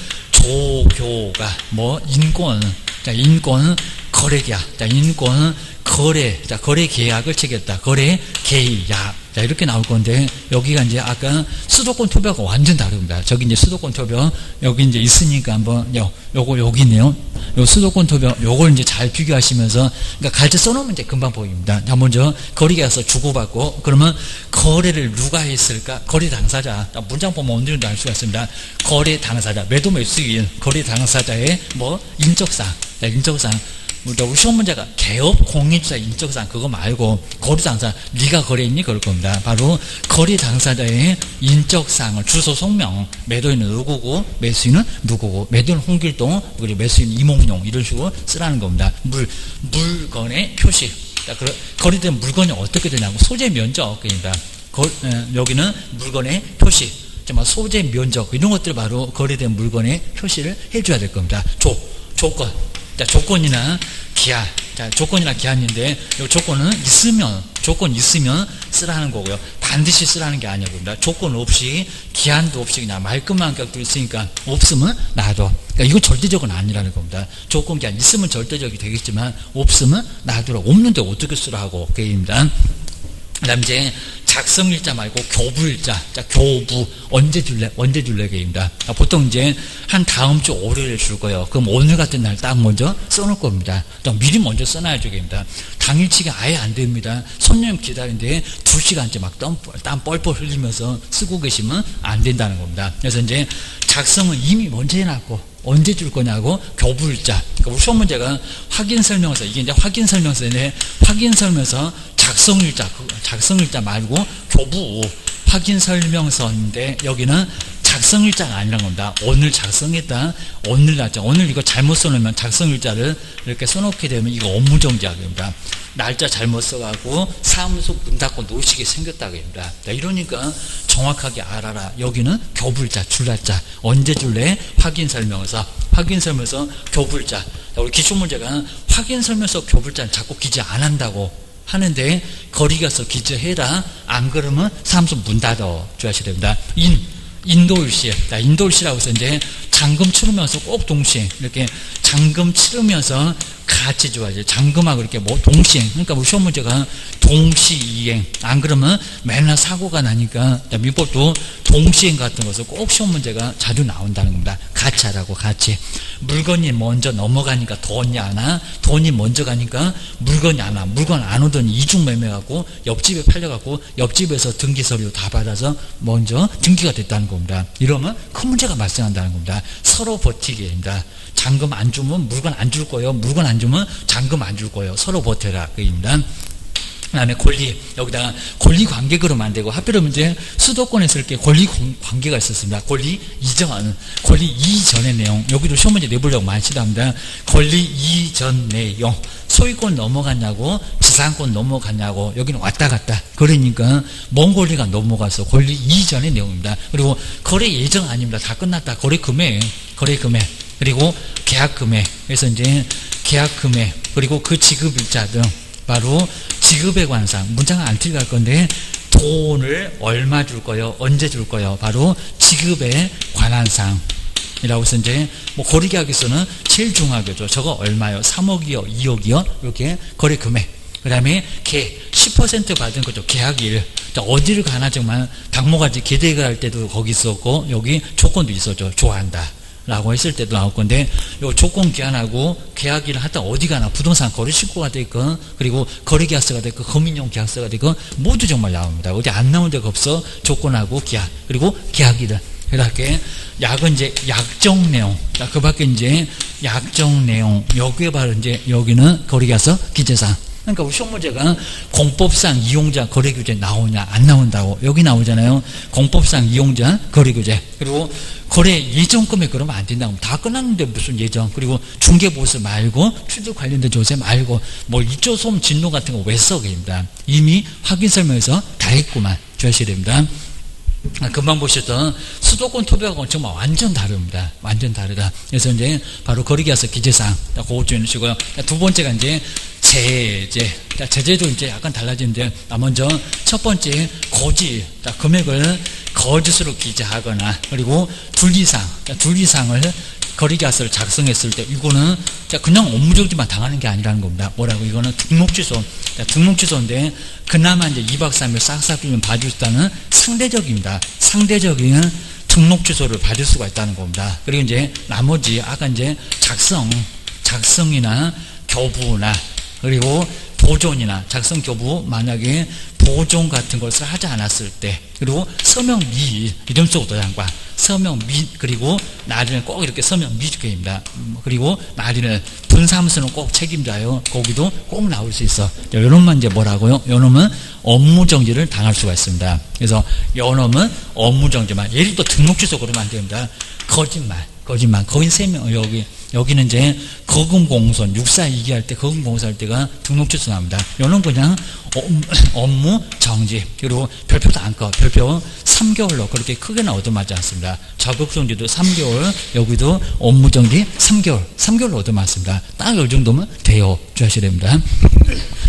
[SPEAKER 1] 뭐 인권, 자, 인권 거래계약, 자, 인권 거래, 자, 거래 계약을 체결했다. 거래 계약. 자, 이렇게 나올 건데, 여기가 이제 아까 수도권 토벽과 완전 다릅니다. 저기 이제 수도권 토벽, 여기 이제 있으니까 한번, 요거 여기 있네요. 요 수도권 토벽, 요걸 이제 잘 비교하시면서, 그러니까 갈때 써놓으면 이제 금방 보입니다. 자, 먼저 거래계약서 주고받고, 그러면 거래를 누가 했을까? 거래 당사자. 문장 보면 어느 정도 알 수가 있습니다. 거래 당사자, 매도 매수인, 거래 당사자의 뭐, 인적사항. 자, 인적사항. 우리 시험 문제가 개업 공인주사 인적사항 그거 말고 거래 당사자 네가 거래했니? 그럴 겁니다. 바로 거래 당사자의 인적사항을 주소 성명, 매도인은 누구고 매수인은 누구고, 매도인 홍길동 그리고 매수인 이몽룡 이런 식으로 쓰라는 겁니다. 물건의 표시. 거래된 물건이 어떻게 되냐고 소재 면적입니다. 여기는 물건의 표시, 정말 소재 면적 이런 것들 바로 거래된 물건의 표시를 해줘야 될 겁니다. 조건. 자, 조건이나 기한. 자, 조건이나 기한인데, 이 조건은 조건 있으면 쓰라는 거고요. 반드시 쓰라는 게 아니야 봅니다. 조건 없이, 기한도 없이 그냥 말끝만 격도 있으니까 없으면 놔둬. 그러니까 이거 절대적은 아니라는 겁니다. 조건 기한 있으면 절대적이 되겠지만 없으면 놔두라. 없는데 어떻게 쓰라고 게임입니다. 그 다음 이제 작성일자 말고 교부일자. 자, 교부. 언제 줄래 게임입니다. 보통 이제 한 다음 주 월요일에 줄 거예요. 그럼 오늘 같은 날 딱 먼저 써놓을 겁니다. 또 미리 먼저 써놔야죠, 게임입니다. 당일치기 아예 안 됩니다. 손님 기다리는데 2시간째 막 땀 뻘뻘 흘리면서 쓰고 계시면 안 된다는 겁니다. 그래서 이제 작성은 이미 먼저 해놨고, 언제 줄 거냐고 교부일자. 그러니까 우리 시험 문제가 확인설명서, 이게 이제 확인설명서인데, 확인설명서 작성일자 말고 교부 확인설명서인데, 여기는 작성일자가 아니란 겁니다. 오늘 작성했다, 오늘 날짜. 오늘 이거 잘못 써놓으면 작성일자를 이렇게 써놓게 되면 이거 업무정지하게 됩니다. 날짜 잘못 써가고 사무소 문 닫고 놓으시게 생겼다고 합니다. 이러니까 정확하게 알아라. 여기는 교부일자, 줄날짜. 언제 줄래? 확인설명서 교부일자. 우리 기출문제가 확인설명서 교부일자는 자꾸 기재 안 한다고 하는데, 거리 가서 기재해라. 안 그러면 사무소 문 닫아 줘야지 됩니다. 인도일시. 인도일시라고 해서 이제 잔금 치르면서 꼭 동시에 이렇게 잔금 치르면서 같이 줘야지. 잔금하고 이렇게 뭐 동시행. 그러니까 우리 시험 문제가 동시이행. 안 그러면 맨날 사고가 나니까 민법도 동시행 같은 것을 꼭 시험 문제가 자주 나온다는 겁니다. 같이 하라고, 같이. 물건이 먼저 넘어가니까 돈이 안 와. 돈이 먼저 가니까 물건이 안 와. 물건 안 오더니 이중 매매하고 옆집에 팔려갖고 옆집에서 등기 서류 다 받아서 먼저 등기가 됐다는 겁니다. 이러면 큰 문제가 발생한다는 겁니다. 서로 버티기입니다. 잔금 안 주면 물건 안 줄 거예요. 물건 안 주면 잔금 안 줄 거예요. 서로 버텨라. 그입니다. 그 다음에 권리, 여기다가 권리 관계 그러면 안 되고, 하필이면 이제 수도권에서 이렇게 권리 관계가 있었습니다. 권리 이전의 내용. 여기도 시험 문제 내보려고 많이 시도합니다. 권리 이전 내용. 소유권 넘어갔냐고, 지상권 넘어갔냐고, 여기는 왔다 갔다. 그러니까, 먼 권리가 넘어가서 권리 이전의 내용입니다. 그리고 거래 예정 아닙니다. 다 끝났다. 거래 금액. 그리고 계약 금액. 그래서 이제 계약 금액. 그리고 그 지급일자 등. 바로 지급에 관한 사항. 문장은 안 틀려갈 건데, 돈을 얼마 줄 거요? 언제 줄 거요? 바로 지급에 관한 사항이라고 해서 이제 뭐 거래계약에서는 제일 중요하겠죠. 저거 얼마요? 3억이요? 2억이요? 이렇게 거래 금액. 그 다음에 10% 받은 거죠. 계약일. 어디를 가나지만 당모가지 계대가 할 때도 거기 있었고, 여기 조건도 있었죠. 좋아한다 라고 했을 때도 나올 건데, 요 조건 기한하고 계약일을 하다 어디 가나 부동산 거래실고가 됐건, 그리고 거래계약서가 됐건, 금융용 계약서가 됐건, 모두 정말 나옵니다. 어디 안 나온 데가 없어. 조건하고 기한, 그리고 계약일을. 이렇게 약은 이제 약정 내용. 자, 그 밖에 이제 약정 내용. 여기에 바로 이제 여기는 거래계약서 기재사항. 그러니까 우리 시험 문제가 공법상 이용자 거래규제 나오냐 안 나온다고. 여기 나오잖아요. 공법상 이용자 거래규제. 그리고 거래 예정 금액 그러면 안 된다고. 다 끝났는데 무슨 예정. 그리고 중개보수 말고 취득 관련된 조세 말고 뭐 입조소음 진로 같은 거 왜 써? 입니다. 이미 확인설명에서 다 했구만. 주셔야 됩니다. 금방 보셨던 수도권 토지하고는 정말 완전 다릅니다. 완전 다르다. 그래서 이제 바로 거래계약서 기재사항. 그것 좀 해주시고요. 두 번째가 이제 제재. 제재도 이제 약간 달라지는데, 먼저 첫 번째 고지. 금액을 거짓으로 기재하거나, 그리고 둘이상을 거래계약서를 작성했을 때, 이거는 그냥 업무정지만 당하는 게 아니라는 겁니다. 뭐라고? 이거는 등록취소. 등록취소인데, 그나마 이제 2박 3일 싹싹 빌면 봐줄 수 있다는 상대적입니다. 상대적인 등록취소를 받을 수가 있다는 겁니다. 그리고 이제 나머지, 아까 이제 작성이나 교부나, 그리고 보존이나 작성 교부, 만약에 보존 같은 것을 하지 않았을 때, 그리고 서명 미, 이름 쓰고 도장과 서명 미, 그리고 날인을 꼭 이렇게 서명 미입니다. 그리고 날인을 분사무소는 꼭 책임자요. 거기도 꼭 나올 수 있어. 요놈만 이제 뭐라고요? 요놈은 업무정지를 당할 수가 있습니다. 그래서 요놈은 업무정지만. 예를 들어 등록취소 그러면 안 됩니다. 거짓말. 거인 3명, 여기 여기는 이제 거금공선 642기 할 때 거금공선 할 때가 등록주소 나옵니다. 이거는 그냥 업무 정지, 그리고 별표도 안 꺼. 별표 3개월로 그렇게 크게는 얻어맞지 않습니다. 자격정지도 3개월, 여기도 업무 정지 3개월로 얻어맞습니다. 딱 이 정도면 돼요. 주하셔야 됩니다.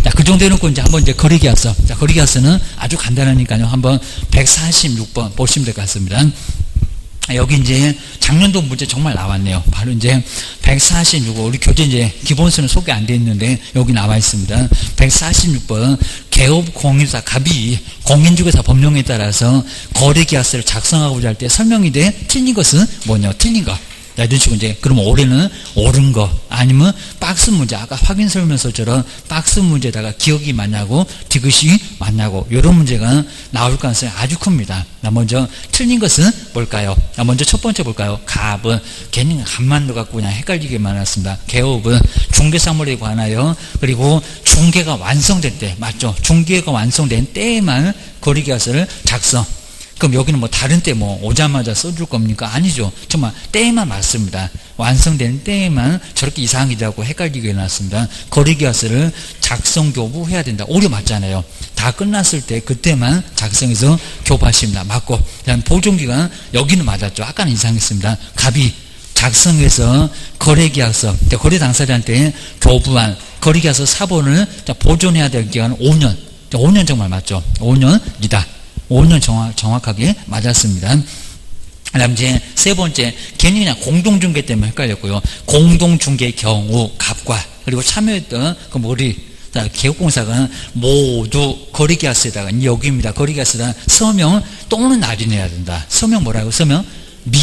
[SPEAKER 1] 자, 그 정도 해놓고 이제 한번 이제 거리계약서. 자, 거리계약서는 아주 간단하니까요. 한번 146번 보시면 될 것 같습니다. 여기 이제 작년도 문제 정말 나왔네요. 바로 이제 146번, 우리 교재 이제 기본서는 소개 안 돼 있는데 여기 나와 있습니다. 146번, 개업공인사 갑이 공인중개사 법령에 따라서 거래계약서를 작성하고자 할 때 설명이 돼 틀린 것은 뭐냐? 틀린 거. 자, 이런 식으로 이제, 그럼 올해는 옳은 거, 아니면 박스 문제, 아까 확인 설명서처럼 박스 문제에다가 기억이 맞냐고, 디귿이 맞냐고, 이런 문제가 나올 가능성이 아주 큽니다. 먼저, 틀린 것은 뭘까요? 먼저 첫 번째 볼까요? 갑은, 괜히 갑만 넣어갖고 그냥 헷갈리게만 했습니다. 개업은 중개사물에 관하여, 그리고 중개가 완성될 때, 맞죠? 중개가 완성된 때에만 거래계약서를 작성. 그럼 여기는 뭐 다른 때 뭐 오자마자 써줄 겁니까? 아니죠. 정말 때에만 맞습니다. 완성된 때에만 저렇게 이상하기도 헷갈리게 해놨습니다. 거래계약서를 작성 교부해야 된다. 오류 맞잖아요. 다 끝났을 때 그때만 작성해서 교부하십니다. 맞고, 그다음 보존기간 여기는 맞았죠. 아까는 이상했습니다. 갑이 작성해서 거래계약서, 거래 당사자한테 교부한 거래계약서 사본을 보존해야 될 기간은 5년. 5년 정말 맞죠. 5년이다. 5년 정확하게 맞았습니다. 그 다음 이제 세 번째, 괜히 그냥 공동중개 때문에 헷갈렸고요. 공동중개의 경우, 갑과, 그리고 참여했던 그 머리, 개업공사가 모두 거래계약서에다가, 여기입니다. 거래계약서에다가 서명 또는 날인해야 된다. 서명 뭐라고? 서명 미.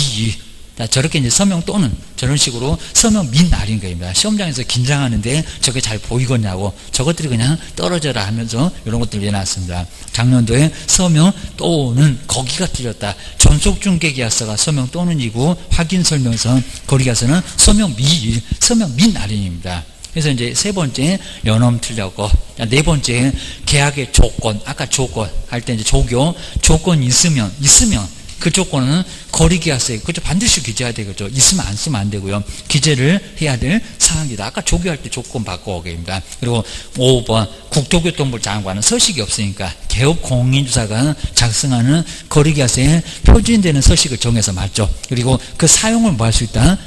[SPEAKER 1] 저렇게 이제 서명 또는 저런 식으로 서명 민 날인 거입니다. 시험장에서 긴장하는데 저게 잘 보이겠냐고, 저것들이 그냥 떨어져라 하면서 이런 것들을 내놨습니다. 작년도에 서명 또는 거기가 틀렸다. 전속중개계약서가 서명 또는이고, 확인설명서 거래계약서는 서명 미, 서명 민 날인입니다. 그래서 이제 세 번째 연엄 틀렸고, 네 번째 계약의 조건, 아까 조건 할 때 이제 조건이 있으면 그 조건은 거래계약서에 그죠, 반드시 기재해야 되겠죠. 있으면 안 쓰면 안 되고요. 기재를 해야 될 사항이다. 아까 조교할 때 조건 바꿔오게입니다. 그리고 5번 국토교통부 장관은 서식이 없으니까 개업공인주사가 작성하는 거래계약서에 표준되는 서식을 정해서 맞죠. 그리고 그 사용을 뭐 할 수 있다?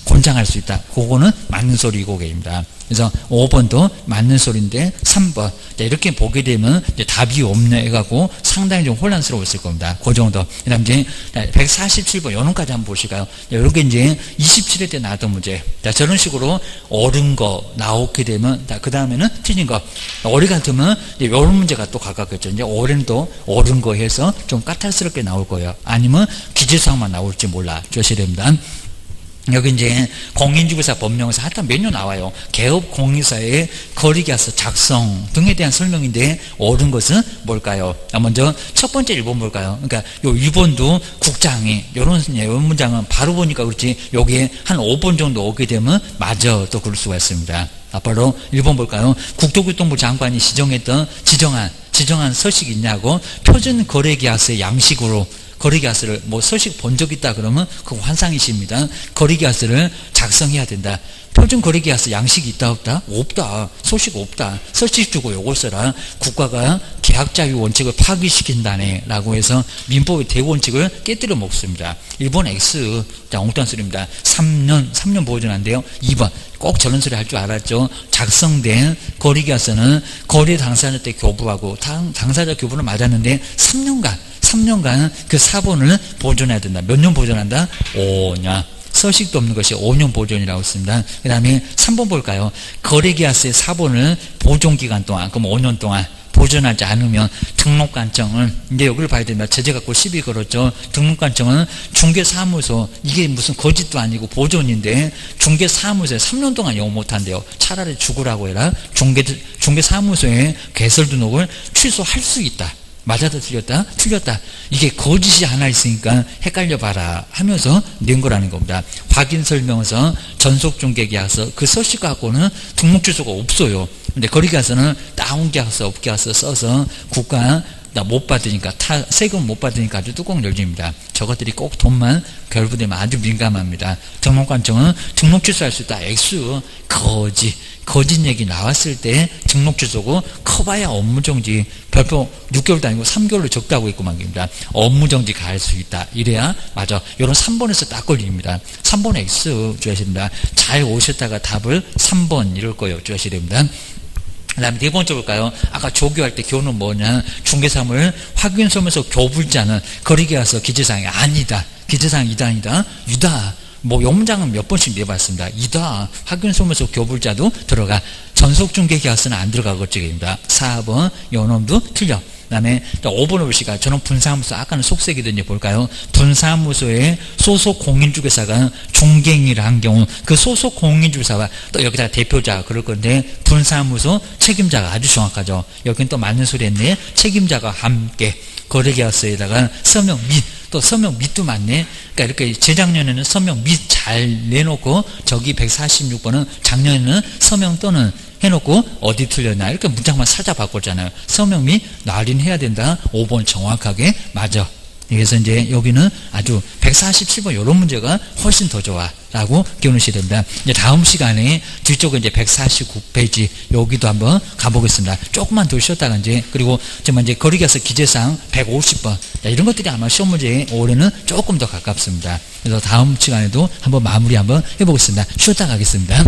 [SPEAKER 1] 권장할 수 있다. 그거는 맞는 소리고 계입니다. 그래서 5번도 맞는 소리인데 3번 이렇게 보게 되면 이제 답이 없네 해갖고 상당히 좀 혼란스러웠을 겁니다. 그 정도. 그 다음 이제 147번 요놈까지 한번 보실까요? 이렇게 이제 27회 때 나왔던 문제. 자, 저런 식으로 옳은 거 나오게 되면, 그 다음에는 틀린 거. 오리 같으면 이런 문제가 또 가깝겠죠. 이제 올해는 또 옳은 거 해서 좀 까탈스럽게 나올 거예요. 아니면 기재사항만 나올지 몰라. 주셔야 됩니다. 여기 이제 공인중개사 법령에서 하여튼 메뉴 나와요. 개업공인사의 거래계약서 작성 등에 대한 설명인데 옳은 것은 뭘까요? 먼저 첫 번째 1번 볼까요? 그러니까 요 2번도 국장이 이런 문장은 바로 보니까 그렇지, 여기에 한 5번 정도 오게 되면 맞아 또 그럴 수가 있습니다. 바로 1번 볼까요? 국토교통부 장관이 지정한 서식이 있냐고, 표준 거래계약서의 양식으로 거래계약서를 뭐 서식 본 적 있다 그러면 그거 환상이십니다. 거래계약서를 작성해야 된다. 표준 거래계약서 양식이 있다 없다? 없다. 서식 없다. 서식 주고 요걸 써라. 국가가 계약자유 원칙을 파기시킨다네 라고 해서 민법의 대원칙을 깨뜨려 먹습니다. 1번 X, 자, 엉뚱한 소리입니다. 3년 보존한대요. 2번 꼭 저런 소리 할 줄 알았죠. 작성된 거래계약서는 거래 당사자한테 교부하고, 당사자 교부는 맞았는데 3년간 그 사본을 보존해야 된다. 몇 년 보존한다? 5년. 서식도 없는 것이 5년 보존이라고 했습니다. 그 다음에 3번 볼까요? 거래계약서의 사본을 보존기간 동안, 그럼 5년 동안 보존하지 않으면 등록관청은, 이제 여기를 봐야 됩니다. 제재 갖고 시비 걸었죠. 등록관청은 중개사무소, 이게 무슨 거짓도 아니고 보존인데 중개사무소에 3년 동안 영업 못한대요. 차라리 죽으라고 해라. 중개사무소에 개설 등록을 취소할 수 있다. 맞았다 틀렸다? 틀렸다. 이게 거짓이 하나 있으니까 헷갈려봐라 하면서 낸 거라는 겁니다. 확인설명서, 전속중개계약서, 그 서식 갖고는 등록주소가 없어요. 근데 거래계약서는 다운계약서, 업계약서 써서 국가 나 못 받으니까 세금 못 받으니까 아주 뚜껑 열립니다. 저것들이 꼭 돈만 결부되면 아주 민감합니다. 등록관청은 등록 취소할 수 있다. 액수 거짓 얘기 나왔을 때 등록 취소고 커봐야 업무정지 별표 6개월도 아니고 3개월로 적다고 했고 말입니다. 업무정지 갈 수 있다. 이래야 맞아. 이런 3번에서 딱 걸립니다. 3번 X 주하셔야 됩니다. 잘 오셨다가 답을 3번 이럴 거예요. 주하셔야 됩니다. 그 다음에 네 번째 볼까요? 아까 조교할 때 교는 뭐냐? 중개사물 확인서면서 교불자는 거리계약서 기재사항이 아니다. 기재사항 이다. 유다. 뭐 영문장은 몇 번씩 내봤습니다. 이다. 확인서면서 교불자도 들어가. 전속중개계약서는 안 들어가고 어쩌겠습니다. 4번 요놈도 틀려. 그 다음에 5번을 보시까 저는 분사무소 아까는 속색이든지 볼까요? 분사무소에 소속 공인중개사가 중개행위를 한 경우 그 소속 공인중개사와 또 여기다가 대표자 그럴 건데 분사무소 책임자가 아주 정확하죠. 여기는 또 맞는 소리 했네. 책임자가 함께 거래계약서에다가 서명 및 또 서명 및도 맞네. 그러니까 이렇게 재작년에는 서명 및 잘 내놓고 저기 146번은 작년에는 서명 또는 해놓고 어디 틀렸나 이렇게 문장만 살짝 바꿨잖아요. 서명 및 날인해야 된다. 5번 정확하게 맞아. 그래서 이제 여기는 아주 147번 이런 문제가 훨씬 더 좋아 라고 기억하셔야 됩니다. 이제 다음 시간에 뒤쪽에 이제 149페이지 여기도 한번 가보겠습니다. 조금만 더 쉬었다가 이제 그리고 정말 이제 거리계약서 기재사항 150번 이런 것들이 아마 시험 문제에 올해는 조금 더 가깝습니다. 그래서 다음 시간에도 한번 마무리 한번 해보겠습니다. 쉬었다 가겠습니다.